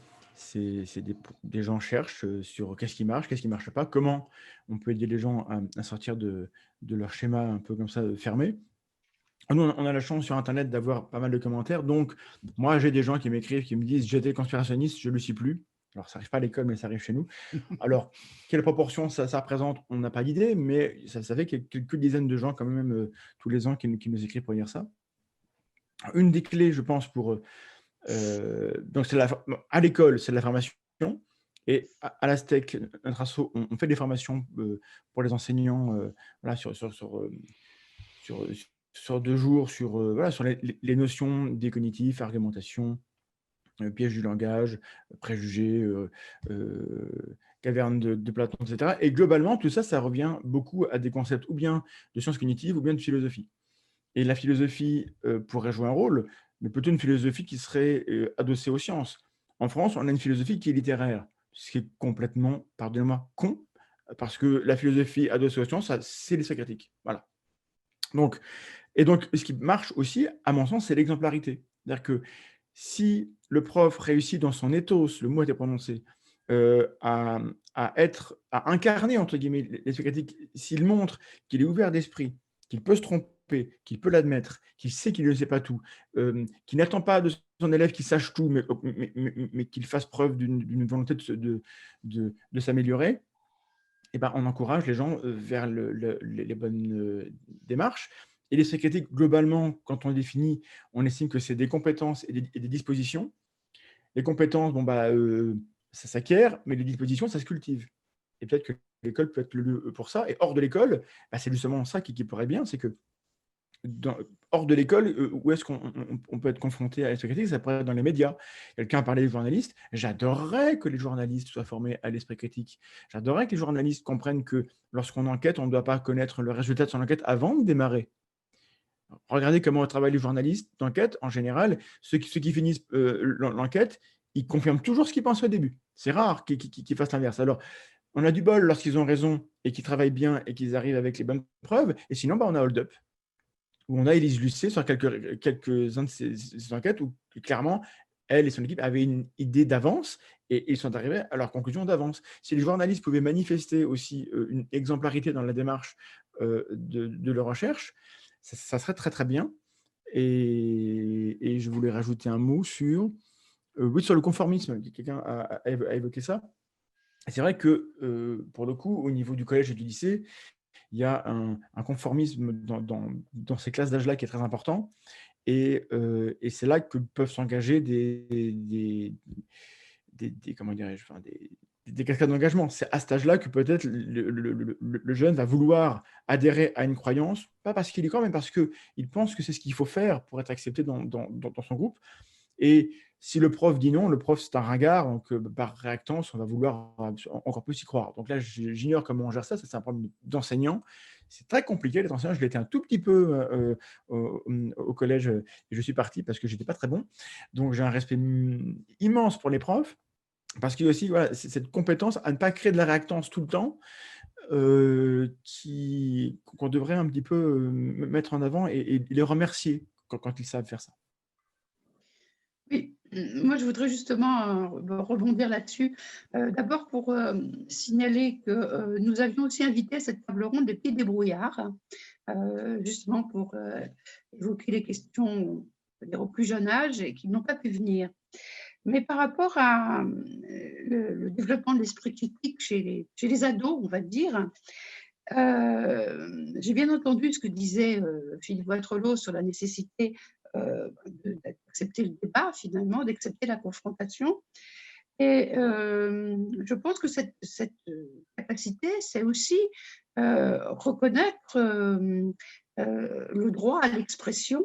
B: Des gens cherchent sur qu'est-ce qui marche pas, comment on peut aider les gens à sortir de leur schéma un peu comme ça fermé. Nous, on a la chance sur Internet d'avoir pas mal de commentaires. Donc, moi, j'ai des gens qui m'écrivent, qui me disent « J'étais conspirationniste, je ne le suis plus ». Alors, ça n'arrive pas à l'école, mais ça arrive chez nous. Alors, quelle proportion ça représente, on n'a pas d'idée, mais ça fait quelques dizaines de gens quand même tous les ans qui nous écrivent pour dire ça. Une des clés, je pense, pour… donc, à l'école, c'est de la formation. Et à la STEC, notre asso, on fait des formations pour les enseignants voilà, sur 2 jours, sur les notions des cognitifs, argumentation, piège du langage, préjugés, caverne de Platon, etc. Et globalement, tout ça, ça revient beaucoup à des concepts ou bien de sciences cognitives ou bien de philosophie. Et la philosophie pourrait jouer un rôle, mais plutôt une philosophie qui serait adossée aux sciences. En France, on a une philosophie qui est littéraire, ce qui est complètement, pardonnez-moi, con, parce que la philosophie adossée aux sciences, c'est l'esprit critique. Voilà. Donc, ce qui marche aussi, à mon sens, c'est l'exemplarité. C'est-à-dire que si le prof réussit dans son ethos, le mot a été prononcé, à incarner, entre guillemets, l'esprit critique, s'il montre qu'il est ouvert d'esprit, qu'il peut se tromper, qu'il peut l'admettre, qu'il sait qu'il ne sait pas tout, qu'il n'attend pas de son élève qu'il sache tout, mais qu'il fasse preuve d'une volonté de s'améliorer, eh ben, on encourage les gens vers les bonnes démarches. Et l'esprit critique, globalement, quand on le définit, on estime que c'est des compétences et des dispositions. Les compétences, ça s'acquiert, mais les dispositions, ça se cultive. Et peut-être que l'école peut être le lieu pour ça. Et hors de l'école, c'est justement ça qui pourrait bien, c'est que hors de l'école, où est-ce qu'on peut être confronté à l'esprit critique? Ça pourrait être dans les médias. Quelqu'un a parlé des journalistes. J'adorerais que les journalistes soient formés à l'esprit critique. J'adorerais que les journalistes comprennent que lorsqu'on enquête, on ne doit pas connaître le résultat de son enquête avant de démarrer. Regardez comment travaillent les journalistes d'enquête. En général, ceux qui finissent l'enquête, ils confirment toujours ce qu'ils pensaient au début. C'est rare qu'ils fassent l'inverse. Alors, On a du bol lorsqu'ils ont raison et qu'ils travaillent bien et qu'ils arrivent avec les bonnes preuves. Et sinon, on a hold-up, où on a Élise Lucet sur quelques-uns de ces enquêtes où clairement, elle et son équipe avaient une idée d'avance et ils sont arrivés à leur conclusion d'avance. Si les journalistes pouvaient manifester aussi une exemplarité dans la démarche de leur recherche, ça serait très, très bien. Et je voulais rajouter un mot sur, oui, sur le conformisme. Quelqu'un a évoqué ça. C'est vrai que, pour le coup, au niveau du collège et du lycée, il y a un conformisme dans ces classes d'âge-là qui est très important. Et c'est là que peuvent s'engager comment dirais-je, enfin, des cascades d'engagement. C'est à cet âge-là que peut-être le jeune va vouloir adhérer à une croyance, pas parce qu'il y croit, mais parce qu'il pense que c'est ce qu'il faut faire pour être accepté dans son groupe. Et si le prof dit non, le prof c'est un ringard, donc par réactance, on va vouloir encore plus y croire. Donc là, j'ignore comment on gère ça, c'est un problème d'enseignant. C'est très compliqué d'être enseignant. Je l'étais un tout petit peu au collège et je suis parti parce que je n'étais pas très bon. Donc j'ai un respect immense pour les profs parce qu'il y a aussi voilà, cette compétence à ne pas créer de la réactance tout le temps qu'on devrait un petit peu mettre en avant et les remercier quand ils savent faire ça.
A: Oui, moi je voudrais justement rebondir là-dessus. D'abord pour signaler que nous avions aussi invité à cette table ronde des petits débrouillards, justement pour évoquer les questions on va dire, au plus jeune âge et qui n'ont pas pu venir. Mais par rapport à le développement de l'esprit critique chez les ados, on va dire, j'ai bien entendu ce que disait Philippe Watrelot sur la nécessité d'accepter le débat, finalement, d'accepter la confrontation. Et je pense que cette capacité, c'est aussi reconnaître le droit à l'expression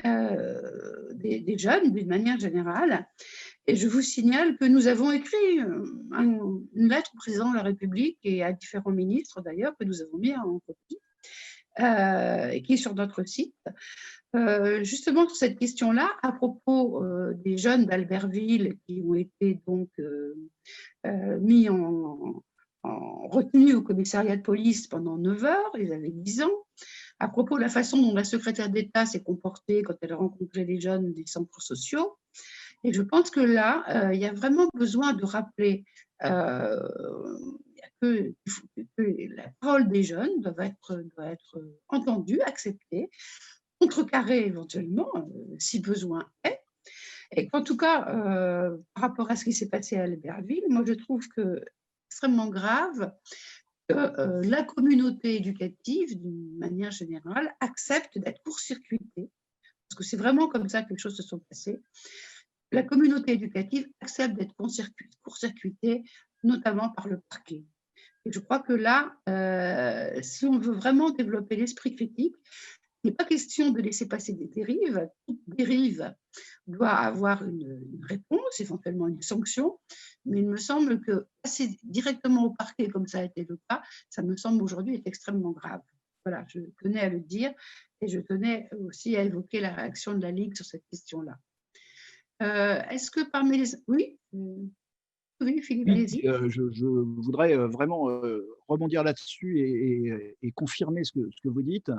A: des jeunes d'une manière générale. Et je vous signale que nous avons écrit une lettre au président de la République et à différents ministres d'ailleurs, que nous avons mis en copie, et qui est sur notre site, justement sur cette question-là, à propos des jeunes d'Albertville qui ont été donc mis retenus au commissariat de police pendant 9 heures, ils avaient 10 ans, à propos de la façon dont la secrétaire d'État s'est comportée quand elle a rencontré les jeunes des centres sociaux. Et je pense que là, il y a vraiment besoin de rappeler que la parole des jeunes doit être entendue, acceptée, contrecarrée éventuellement, si besoin est. Et qu'en tout cas, par rapport à ce qui s'est passé à Albertville, moi je trouve que extrêmement grave que la communauté éducative, d'une manière générale, accepte d'être court-circuitée, parce que c'est vraiment comme ça que les choses se sont passées. La communauté éducative accepte d'être court-circuitée, notamment par le parquet. Et je crois que là, si on veut vraiment développer l'esprit critique, il n'est pas question de laisser passer des dérives. Toute dérive doit avoir une réponse, éventuellement une sanction, mais il me semble que passer directement au parquet, comme ça a été le cas, ça me semble aujourd'hui être extrêmement grave. Voilà, je tenais à le dire et je tenais aussi à évoquer la réaction de la Ligue sur cette question-là. Est-ce que parmi les... Oui, Philippe, allez-y.
E: Je voudrais vraiment rebondir là-dessus et confirmer ce que vous dites.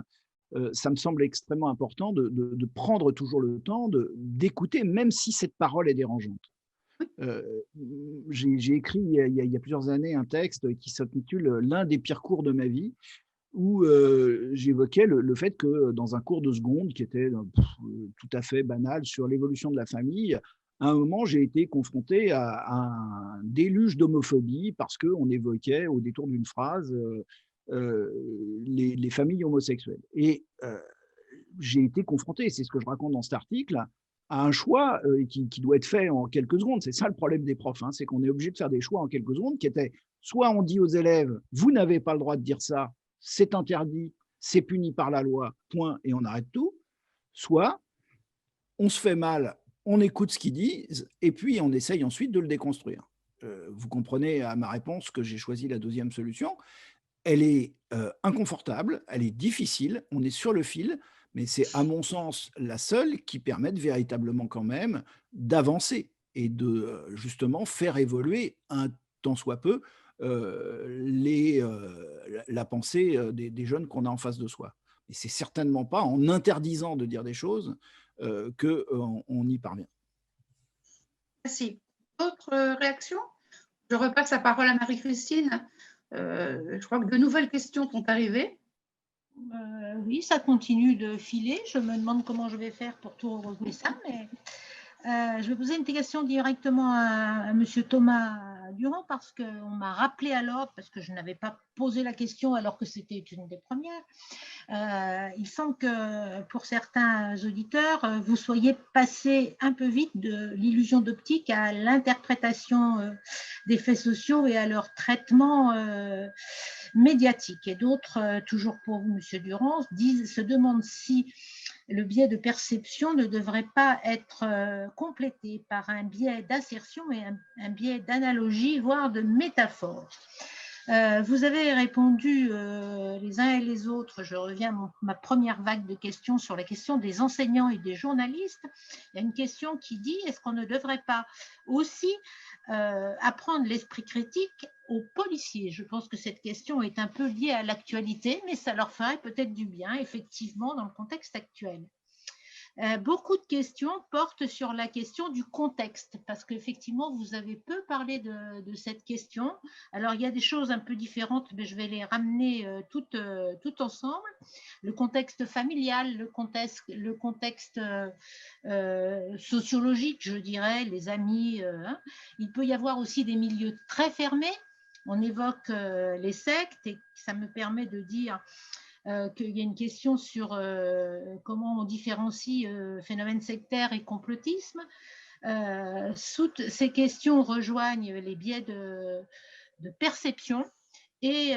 E: Ça me semble extrêmement important de prendre toujours le temps d'écouter, même si cette parole est dérangeante. J'ai écrit il y a plusieurs années un texte qui s'intitule « L'un des pires cours de ma vie », où j'évoquais le fait que dans un cours de seconde qui était tout à fait banal sur l'évolution de la famille, à un moment, j'ai été confronté à un déluge d'homophobie parce qu'on évoquait au détour d'une phrase les familles homosexuelles. Et j'ai été confronté, c'est ce que je raconte dans cet article, à un choix qui doit être fait en quelques secondes. C'est ça le problème des profs, hein, c'est qu'on est obligé de faire des choix en quelques secondes qui étaient soit on dit aux élèves, vous n'avez pas le droit de dire ça, c'est interdit, c'est puni par la loi, point, et on arrête tout, soit on se fait mal, on écoute ce qu'ils disent, et puis on essaye ensuite de le déconstruire. Vous comprenez à ma réponse que j'ai choisi la deuxième solution. Elle est inconfortable, elle est difficile, on est sur le fil, mais c'est à mon sens la seule qui permette véritablement quand même d'avancer et de justement faire évoluer un tant soit peu la pensée des jeunes qu'on a en face de soi. Et c'est certainement pas en interdisant de dire des choses qu'on y parvient.
A: Merci. D'autres réactions? Je repasse la parole à Marie-Christine. Je crois que de nouvelles questions sont arrivées.
D: Oui, ça continue de filer. Je me demande comment je vais faire pour tout regrouper ça, mais je vais poser une question directement à M. Thomas Durand parce qu'on m'a rappelé à l'ordre, parce que je n'avais pas posé la question alors que c'était une des premières. Il semble que pour certains auditeurs, vous soyez passé un peu vite de l'illusion d'optique à l'interprétation des faits sociaux et à leur traitement médiatique. Et d'autres, toujours pour vous, M. Durand, se demandent si le biais de perception ne devrait pas être complété par un biais d'assertion et un biais d'analogie, voire de métaphore. Vous avez répondu les uns et les autres, je reviens à ma première vague de questions sur la question des enseignants et des journalistes. Il y a une question qui dit, est-ce qu'on ne devrait pas aussi apprendre l'esprit critique aux policiers? Je pense que cette question est un peu liée à l'actualité, mais ça leur ferait peut-être du bien, effectivement, dans le contexte actuel. Beaucoup de questions portent sur la question du contexte, parce qu'effectivement, vous avez peu parlé de cette question. Alors, il y a des choses un peu différentes, mais je vais les ramener toutes ensemble. Le contexte familial, le contexte sociologique, je dirais, les amis. Il peut y avoir aussi des milieux très fermés. On évoque les sectes, et ça me permet de dire qu'il y a une question sur comment on différencie phénomène sectaire et complotisme. Ces questions rejoignent les biais de perception et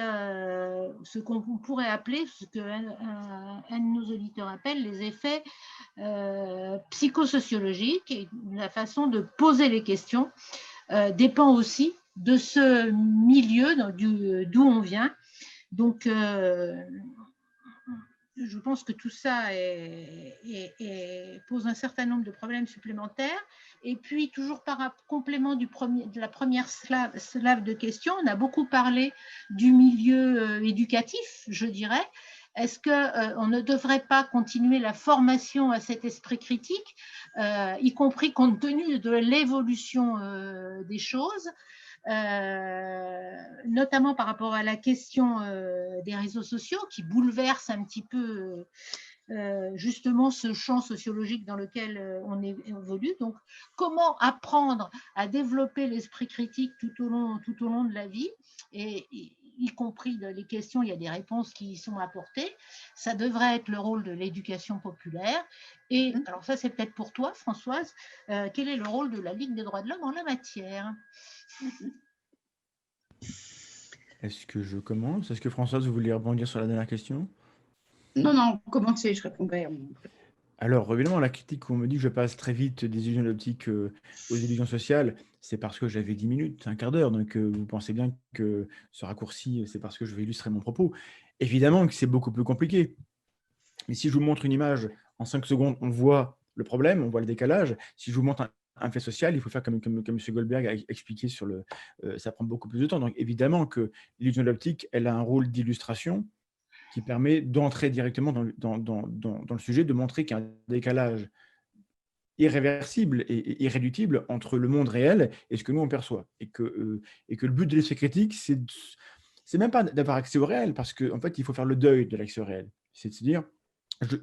D: ce qu'on pourrait appeler, ce qu'un de nos auditeurs appelle les effets psychosociologiques. Et la façon de poser les questions dépend aussi de ce milieu d'où on vient. Donc, je pense que tout ça pose un certain nombre de problèmes supplémentaires. Et puis, toujours par complément de la première slave de questions, on a beaucoup parlé du milieu éducatif, je dirais. Est-ce qu'on ne devrait pas continuer la formation à cet esprit critique, y compris compte tenu de l'évolution des choses, notamment par rapport à la question des réseaux sociaux qui bouleverse un petit peu justement ce champ sociologique dans lequel on évolue. Donc, comment apprendre à développer l'esprit critique tout au long de la vie, et y compris dans les questions, il y a des réponses qui y sont apportées. Ça devrait être le rôle de l'éducation populaire. Et alors ça, c'est peut-être pour toi, Françoise, quel est le rôle de la Ligue des droits de l'homme en la matière?
B: Est-ce que je commence? Est-ce que Françoise, vous voulez rebondir sur la dernière question?
A: Non, commencez, je répondrai.
B: Alors, évidemment, la critique qu'on me dit que je passe très vite des illusions d'optique aux illusions sociales, c'est parce que j'avais 10 minutes, un quart d'heure. Donc, vous pensez bien que ce raccourci, c'est parce que je vais illustrer mon propos. Évidemment que c'est beaucoup plus compliqué. Mais si je vous montre une image, en 5 secondes, on voit le problème, on voit le décalage. Si je vous montre un fait social, il faut faire comme M. Goldberg a expliqué sur ça prend beaucoup plus de temps. Donc, évidemment que l'illusion d'optique, elle a un rôle d'illustration qui permet d'entrer directement dans le sujet, de montrer qu'il y a un décalage irréversible et irréductible entre le monde réel et ce que nous on perçoit. Et que le but de l'esprit critique, c'est même pas d'avoir accès au réel, parce qu'en fait, il faut faire le deuil de l'accès au réel. C'est de se dire,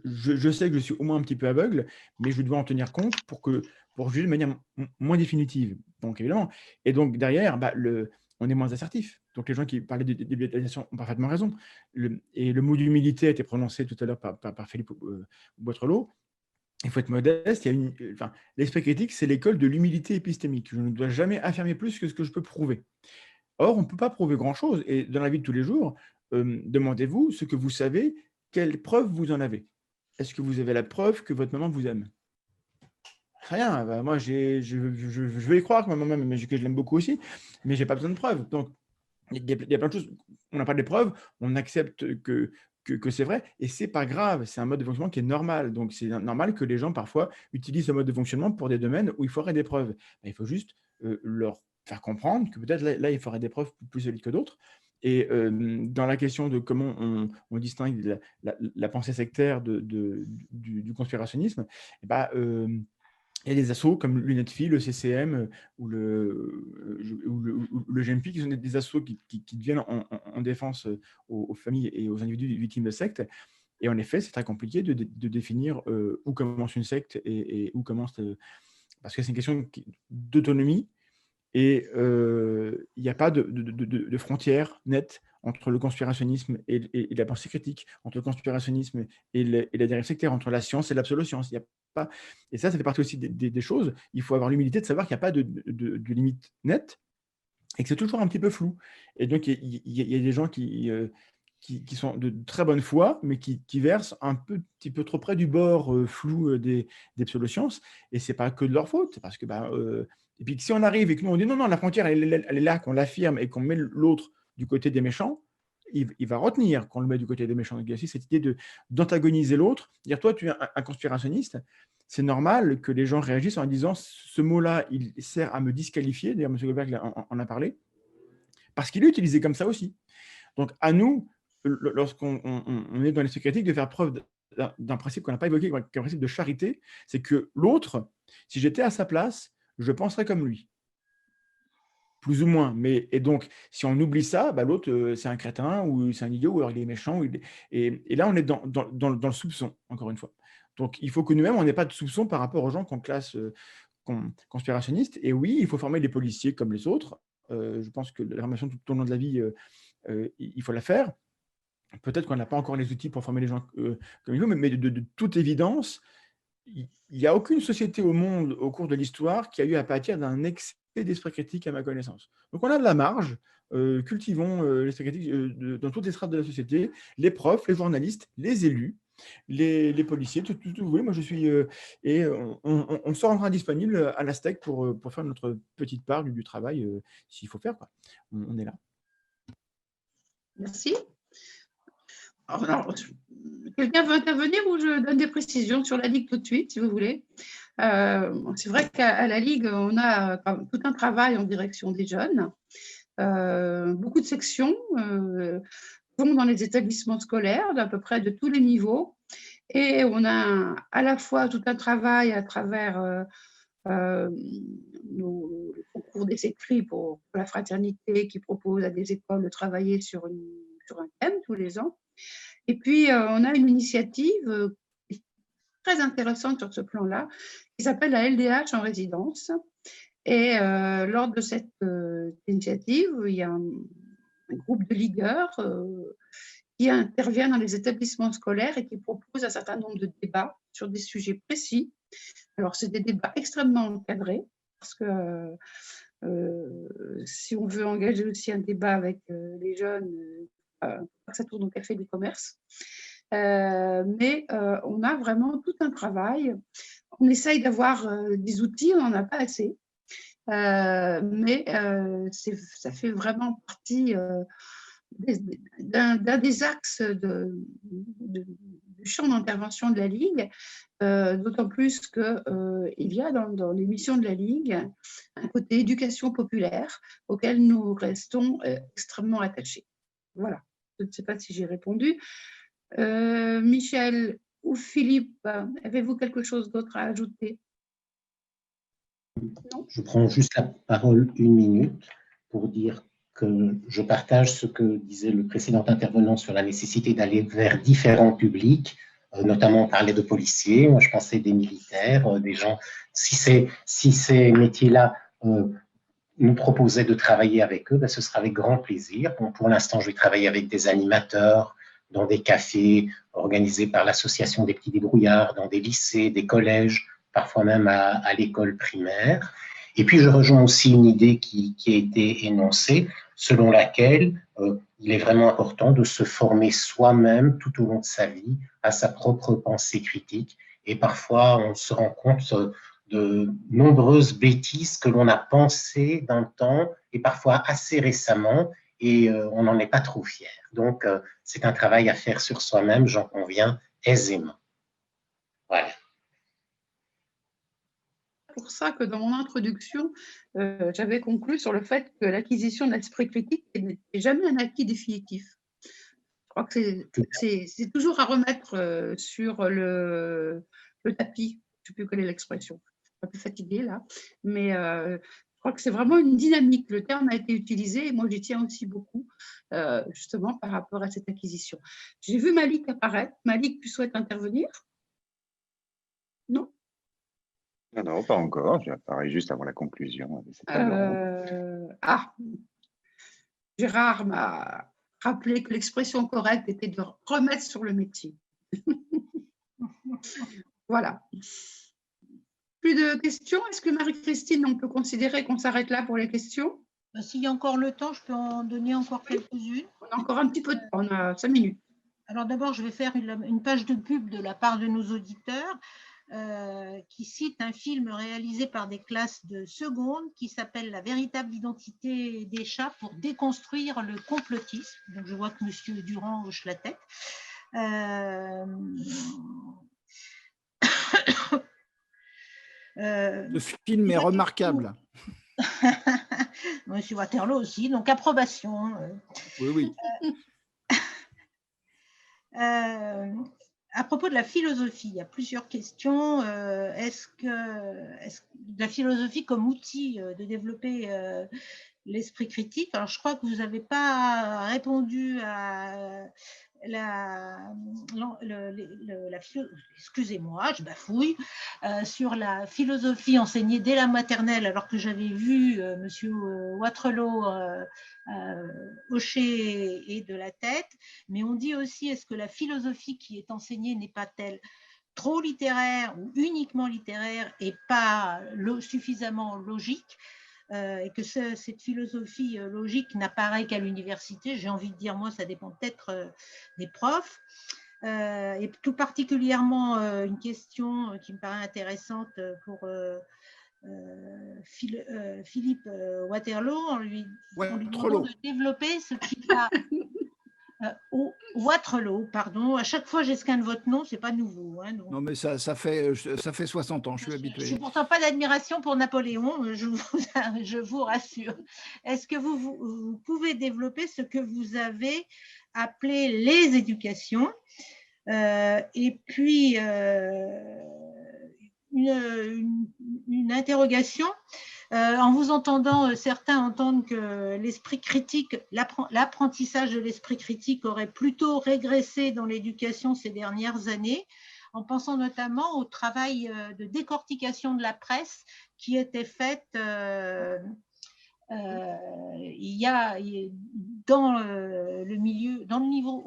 B: je sais que je suis au moins un petit peu aveugle, mais je dois en tenir compte pour juger de manière moins définitive. Donc, évidemment. Et donc, derrière, on est moins assertif. Donc, les gens qui parlaient de débilisation ont parfaitement raison. Et le mot d'humilité a été prononcé tout à l'heure par Philippe Boîtrelot. Il faut être modeste. L'esprit critique, c'est l'école de l'humilité épistémique. Je ne dois jamais affirmer plus que ce que je peux prouver. Or, on ne peut pas prouver grand-chose. Et dans la vie de tous les jours, demandez-vous ce que vous savez, quelle preuve vous en avez. Est-ce que vous avez la preuve que votre maman vous aime? Rien. Moi, je vais y croire que ma maman m'aime, que je l'aime beaucoup aussi, mais je n'ai pas besoin de preuves. Donc, il y a plein de choses. On n'a pas de preuves, on accepte que c'est vrai, et c'est pas grave. C'est un mode de fonctionnement qui est normal. Donc, c'est normal que les gens, parfois, utilisent ce mode de fonctionnement pour des domaines où il faudrait des preuves. Il faut juste leur faire comprendre que peut-être là, il faudrait des preuves plus solides que d'autres. Et dans la question de comment on distingue la pensée sectaire du conspirationnisme, eh ben, il y a des assos comme l'UNETFI, le CCM ou le GMP qui sont des assos qui viennent en défense aux familles et aux individus victimes de sectes. Et en effet, c'est très compliqué de définir où commence une secte et où commence... parce que c'est une question d'autonomie et il n'y a pas de frontière nette entre le conspirationnisme et la pensée critique, entre le conspirationnisme et la dérive sectaire, entre la science et l'absolo-science. Il y a pas... Et ça fait partie aussi des choses. Il faut avoir l'humilité de savoir qu'il n'y a pas de limite nette et que c'est toujours un petit peu flou. Et donc, il y a des gens qui sont de très bonne foi, mais qui versent un petit peu trop près du bord flou des pseudosciences. Et ce n'est pas que de leur faute, parce que et puis si on arrive et que nous on dit non, la frontière elle est là, qu'on l'affirme et qu'on met l'autre du côté des méchants, il va retenir qu'on le met du côté des méchants. Il y a aussi cette idée d'antagoniser l'autre, dire toi tu es un conspirationniste, c'est normal que les gens réagissent en disant ce mot-là il sert à me disqualifier, d'ailleurs M. Goldberg en a parlé, parce qu'il est utilisé comme ça aussi. Donc à nous, lorsqu'on est dans l'esprit critique, de faire preuve d'un principe qu'on n'a pas évoqué, qui est un principe de charité, c'est que l'autre, si j'étais à sa place, je penserais comme lui. Plus ou moins. Et donc, si on oublie ça, l'autre, c'est un crétin, ou c'est un idiot, ou alors il est méchant. Et là, on est dans le soupçon, encore une fois. Donc, il faut que nous-mêmes, on n'ait pas de soupçon par rapport aux gens qu'on classe conspirationnistes. Et oui, il faut former les policiers comme les autres. Je pense que la formation tout au long de la vie, il faut la faire. Peut-être qu'on n'a pas encore les outils pour former les gens comme il faut, mais de toute évidence, il n'y a aucune société au monde au cours de l'histoire qui a eu à pâtir d'un excès d'esprit critique à ma connaissance. Donc on a de la marge, cultivons l'esprit critique dans toutes les strates de la société, les profs, les journalistes, les élus, les policiers, tout vous voulez. Moi je suis et on se rendra disponible à la STEC pour faire notre petite part du travail s'il faut faire, quoi. On est là.
A: Merci. Alors, quelqu'un veut intervenir ou je donne des précisions sur la Ligue tout de suite, si vous voulez. C'est vrai qu'à la Ligue, on a tout un travail en direction des jeunes. Beaucoup de sections vont dans les établissements scolaires d'à peu près de tous les niveaux. Et on a à la fois tout un travail à travers nos concours d'essai-cris pour la fraternité qui propose à des écoles de travailler sur un thème tous les ans. Et puis, on a une initiative très intéressante sur ce plan-là, qui s'appelle la LDH en résidence. Et lors de cette initiative, il y a un groupe de ligueurs qui intervient dans les établissements scolaires et qui propose un certain nombre de débats sur des sujets précis. Alors, c'est des débats extrêmement encadrés, parce que si on veut engager aussi un débat avec les jeunes, ça tourne au café du commerce. Mais on a vraiment tout un travail. On essaye d'avoir des outils, on n'en a pas assez. Mais ça fait vraiment partie d'un des axes du champ d'intervention de la Ligue, d'autant plus qu'il y a dans les missions de la Ligue un côté éducation populaire auquel nous restons extrêmement attachés. Voilà, je ne sais pas si j'ai répondu. Michel ou Philippe, avez-vous quelque chose d'autre à ajouter?
C: Non. Je prends juste la parole une minute pour dire que je partage ce que disait le précédent intervenant sur la nécessité d'aller vers différents publics, notamment on parlait de policiers, moi je pensais des militaires, des gens, si ces métiers-là nous proposaient de travailler avec eux, ce sera avec grand plaisir. Bon, pour l'instant, je vais travailler avec des animateurs dans des cafés organisés par l'association des petits débrouillards, dans des lycées, des collèges, parfois même à l'école primaire. Et puis, je rejoins aussi une idée qui a été énoncée, selon laquelle il est vraiment important de se former soi-même tout au long de sa vie à sa propre pensée critique. Et parfois, on se rend compte de nombreuses bêtises que l'on a pensées dans le temps et parfois assez récemment, et on n'en est pas trop fier. Donc, c'est un travail à faire sur soi-même, j'en conviens aisément. Voilà.
A: pour ça que dans mon introduction, j'avais conclu sur le fait que l'acquisition de l'esprit critique n'est jamais un acquis définitif. Je crois que c'est toujours à remettre sur le tapis. Je ne sais plus quelle est l'expression. Je suis un peu fatiguée là. Mais je crois que c'est vraiment une dynamique. Le terme a été utilisé et moi, j'y tiens aussi beaucoup, justement, par rapport à cette acquisition. J'ai vu Malik apparaître. Malik, tu souhaites intervenir? Non?
F: Non, pas encore. J'apparais juste avant la conclusion.
A: Gérard m'a rappelé que l'expression correcte était de remettre sur le métier. Voilà. Plus de questions? Est-ce que Marie-Christine, on peut considérer qu'on s'arrête là pour les questions?
D: S'il y a encore le temps, je peux en donner encore quelques-unes.
A: On a encore un petit peu de temps, on a 5 minutes.
D: Alors d'abord, je vais faire une page de pub de la part de nos auditeurs qui cite un film réalisé par des classes de seconde qui s'appelle « La véritable identité des chats pour déconstruire le complotisme ». Donc je vois que M. Durand hoche la tête.
E: Le film est remarquable.
D: Monsieur Waterloo aussi, donc approbation.
E: Oui.
D: À propos de la philosophie, il y a plusieurs questions. Est-ce que la philosophie comme outil de développer l'esprit critique? Alors, je crois que vous n'avez pas répondu à excusez-moi, je bafouille, sur la philosophie enseignée dès la maternelle, alors que j'avais vu Monsieur Waterloo hocher et de la tête. Mais on dit aussi, est-ce que la philosophie qui est enseignée n'est pas-elle trop littéraire ou uniquement littéraire et pas suffisamment logique? Et que cette philosophie logique n'apparaît qu'à l'université. J'ai envie de dire, moi, ça dépend peut-être des profs. Et tout particulièrement, une question qui me paraît intéressante pour Philippe Waterloo, on lui demandant de développer ce qu'il a... Waterloo, pardon. À chaque fois, j'escanne votre nom, c'est pas nouveau. Hein, donc...
E: Non, mais ça fait 60 ans, je suis habitué.
D: Je n'ai pourtant pas d'admiration pour Napoléon, je vous rassure. Est-ce que vous pouvez développer ce que vous avez appelé les éducations? Et puis, une interrogation. En vous entendant, certains entendent que l'esprit critique, l'apprentissage de l'esprit critique aurait plutôt régressé dans l'éducation ces dernières années, en pensant notamment au travail de décortication de la presse qui était faite au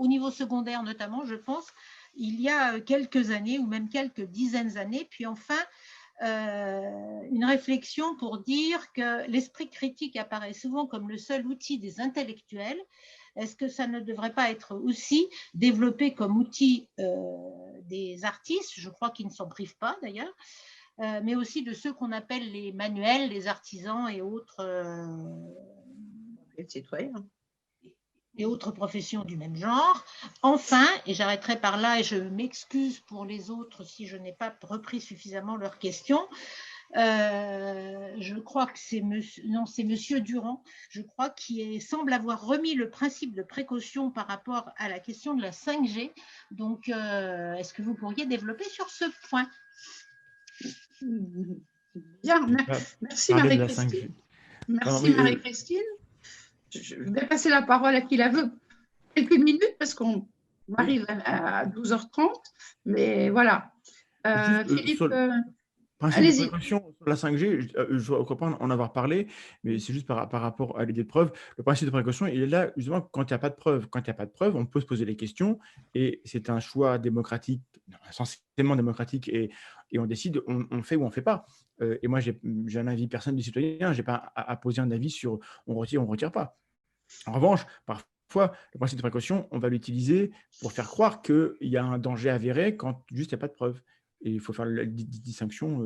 D: niveau secondaire notamment, je pense, il y a quelques années ou même quelques dizaines d'années. Puis enfin, une réflexion pour dire que l'esprit critique apparaît souvent comme le seul outil des intellectuels. Est-ce que ça ne devrait pas être aussi développé comme outil des artistes? Je crois qu'ils ne s'en privent pas d'ailleurs, mais aussi de ceux qu'on appelle les manuels, les artisans et autres
A: citoyens.
D: Et autres professions du même genre. Enfin, et j'arrêterai par là et je m'excuse pour les autres si je n'ai pas repris suffisamment leurs questions. Je crois que c'est Monsieur Durand, je crois, qui semble avoir remis le principe de précaution par rapport à la question de la 5G. Donc, est-ce que vous pourriez développer sur ce point?
A: Bien, merci Marie-Christine. Merci Marie-Christine. Je vais passer la parole à qui la veut quelques minutes parce qu'on arrive à 12h30, mais voilà. Philippe,
B: allez-y. Sur la 5G, je crois pas en avoir parlé, mais c'est juste par rapport à l'idée de preuve. Le principe de précaution, il est là justement quand il n'y a pas de preuve. Quand il n'y a pas de preuve, on peut se poser les questions et c'est un choix démocratique, essentiellement démocratique, et on décide, on fait ou on ne fait pas. Et moi, j'ai un avis personnel du citoyen, je n'ai pas à poser un avis sur on retire ou on ne retire pas. En revanche, parfois, le principe de précaution, on va l'utiliser pour faire croire qu'il y a un danger avéré quand juste il n'y a pas de preuve. Et il faut faire la distinction.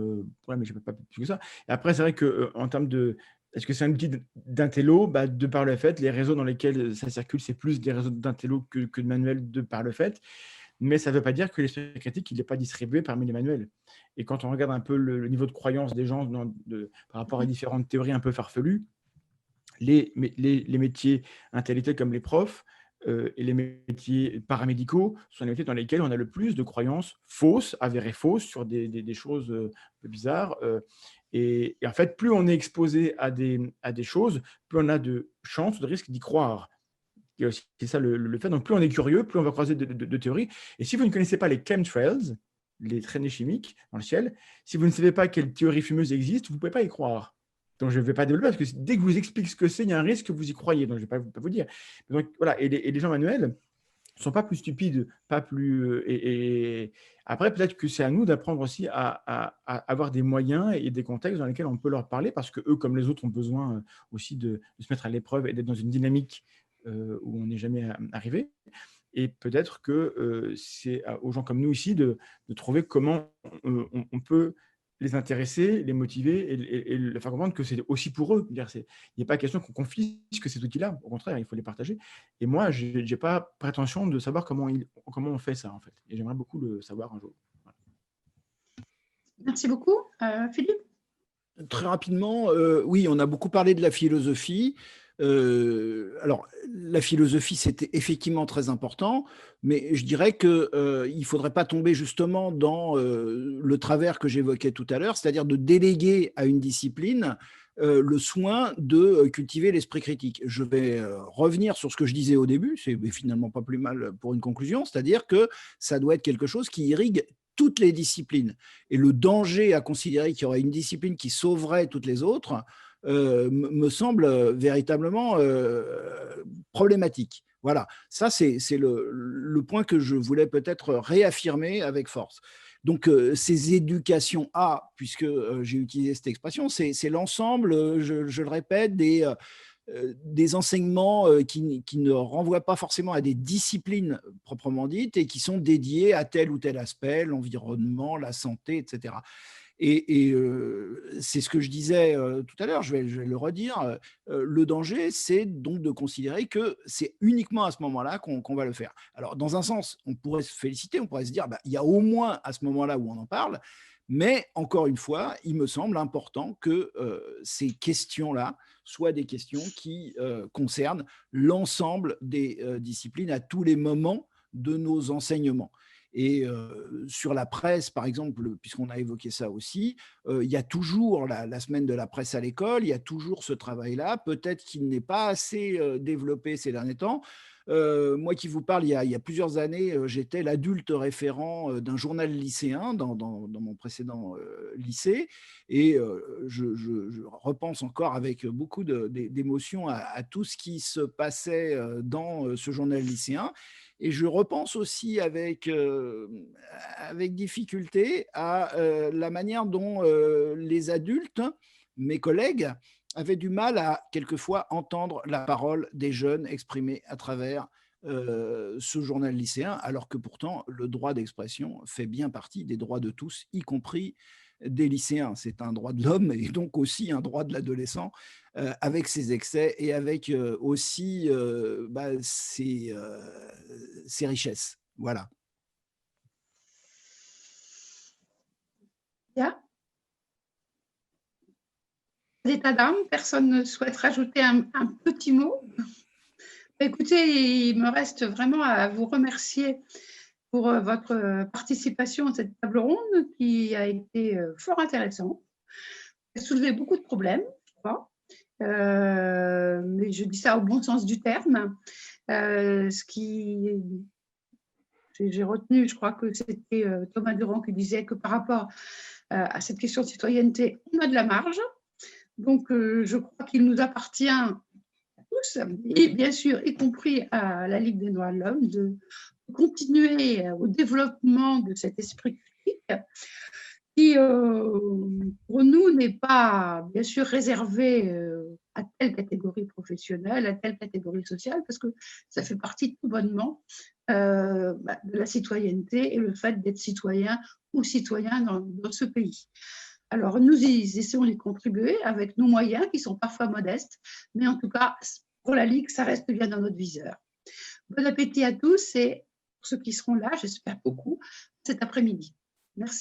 B: Ouais, mais je ne peux pas plus que ça. Et après, c'est vrai qu'en termes de... Est-ce que c'est un outil d'intello? De par le fait, les réseaux dans lesquels ça circule, c'est plus des réseaux d'intello que de manuels de par le fait. mais ça ne veut pas dire que l'esprit critique, il n'est pas distribué parmi les manuels. Et quand on regarde un peu le niveau de croyance des gens par rapport à différentes théories un peu farfelues, les métiers intellectuels comme les profs et les métiers paramédicaux sont les métiers dans lesquels on a le plus de croyances fausses, avérées fausses, sur des choses un peu bizarres. Et en fait, plus on est exposé à des choses, plus on a de chances, de risques d'y croire. C'est ça le fait. Donc, plus on est curieux, plus on va croiser de théories. Et si vous ne connaissez pas les chemtrails, les traînées chimiques dans le ciel, si vous ne savez pas quelle théorie fumeuse existe, vous ne pouvez pas y croire. Donc, je ne vais pas développer, parce que dès que je vous explique ce que c'est, il y a un risque que vous y croyez. Donc, je ne vais pas vous dire. Donc, voilà. Et les gens manuels ne sont pas plus stupides, pas plus. Et après, peut-être que c'est à nous d'apprendre aussi à avoir des moyens et des contextes dans lesquels on peut leur parler, parce qu'eux, comme les autres, ont besoin aussi de se mettre à l'épreuve et d'être dans une dynamique où on n'est jamais arrivé. Et peut-être que c'est aux gens comme nous ici de trouver comment on peut les intéresser, les motiver et leur faire comprendre que c'est aussi pour eux. Il n'est pas question qu'on confisque ces outils-là. Au contraire, il faut les partager. Et moi, je n'ai pas prétention de savoir comment on fait ça, en fait. Et j'aimerais beaucoup le savoir un jour. Voilà.
A: Merci beaucoup. Philippe?
E: Très rapidement, oui, on a beaucoup parlé de la philosophie. Alors, la philosophie, c'était effectivement très important, mais je dirais qu'il ne faudrait pas tomber justement dans le travers que j'évoquais tout à l'heure, c'est-à-dire de déléguer à une discipline le soin de cultiver l'esprit critique. Je vais revenir sur ce que je disais au début, c'est finalement pas plus mal pour une conclusion, c'est-à-dire que ça doit être quelque chose qui irrigue toutes les disciplines. Et le danger à considérer qu'il y aurait une discipline qui sauverait toutes les autres me semble véritablement problématique. Voilà, ça c'est le point que je voulais peut-être réaffirmer avec force. Donc, ces éducations A, puisque j'ai utilisé cette expression, c'est l'ensemble, je le répète, des enseignements qui ne renvoient pas forcément à des disciplines proprement dites et qui sont dédiés à tel ou tel aspect, l'environnement, la santé, etc. Et c'est ce que je disais tout à l'heure, je vais le redire, le danger, c'est donc de considérer que c'est uniquement à ce moment-là qu'on va le faire. Alors, dans un sens, on pourrait se féliciter, on pourrait se dire, il y a au moins à ce moment-là où on en parle, mais encore une fois, il me semble important que ces questions-là soient des questions qui concernent l'ensemble des disciplines à tous les moments de nos enseignements. Et sur la presse, par exemple, puisqu'on a évoqué ça aussi, il y a toujours la semaine de la presse à l'école, il y a toujours ce travail-là, peut-être qu'il n'est pas assez développé ces derniers temps. Moi qui vous parle, il y a plusieurs années, j'étais l'adulte référent d'un journal lycéen dans mon précédent lycée, et je repense encore avec beaucoup d'émotion à tout ce qui se passait dans ce journal lycéen. Et je repense aussi avec difficulté à la manière dont les adultes, mes collègues, avaient du mal à quelquefois entendre la parole des jeunes exprimée à travers ce journal lycéen, alors que pourtant le droit d'expression fait bien partie des droits de tous, y compris des lycéens. C'est un droit de l'homme et donc aussi un droit de l'adolescent, avec ses excès et avec aussi ses richesses. Voilà.
A: Bien. L'état d'âme, personne ne souhaite rajouter un petit mot? Écoutez, il me reste vraiment à vous remercier pour votre participation à cette table ronde qui a été fort intéressante. Vous avez soulevé beaucoup de problèmes, je crois. Mais je dis ça au bon sens du terme. Ce qui j'ai retenu, je crois que c'était Thomas Durand qui disait que par rapport à cette question de citoyenneté, on a de la marge. Donc, je crois qu'il nous appartient à tous, et bien sûr, y compris à la Ligue des droits de l'homme, de continuer au développement de cet esprit critique qui, pour nous, n'est pas, bien sûr, réservé à telle catégorie professionnelle, à telle catégorie sociale, parce que ça fait partie tout bonnement de la citoyenneté et le fait d'être citoyen ou citoyen dans ce pays. Alors, nous essayons d'y contribuer avec nos moyens qui sont parfois modestes, mais en tout cas, pour la Ligue, ça reste bien dans notre viseur. Bon appétit à tous et pour ceux qui seront là, j'espère beaucoup, cet après-midi. Merci.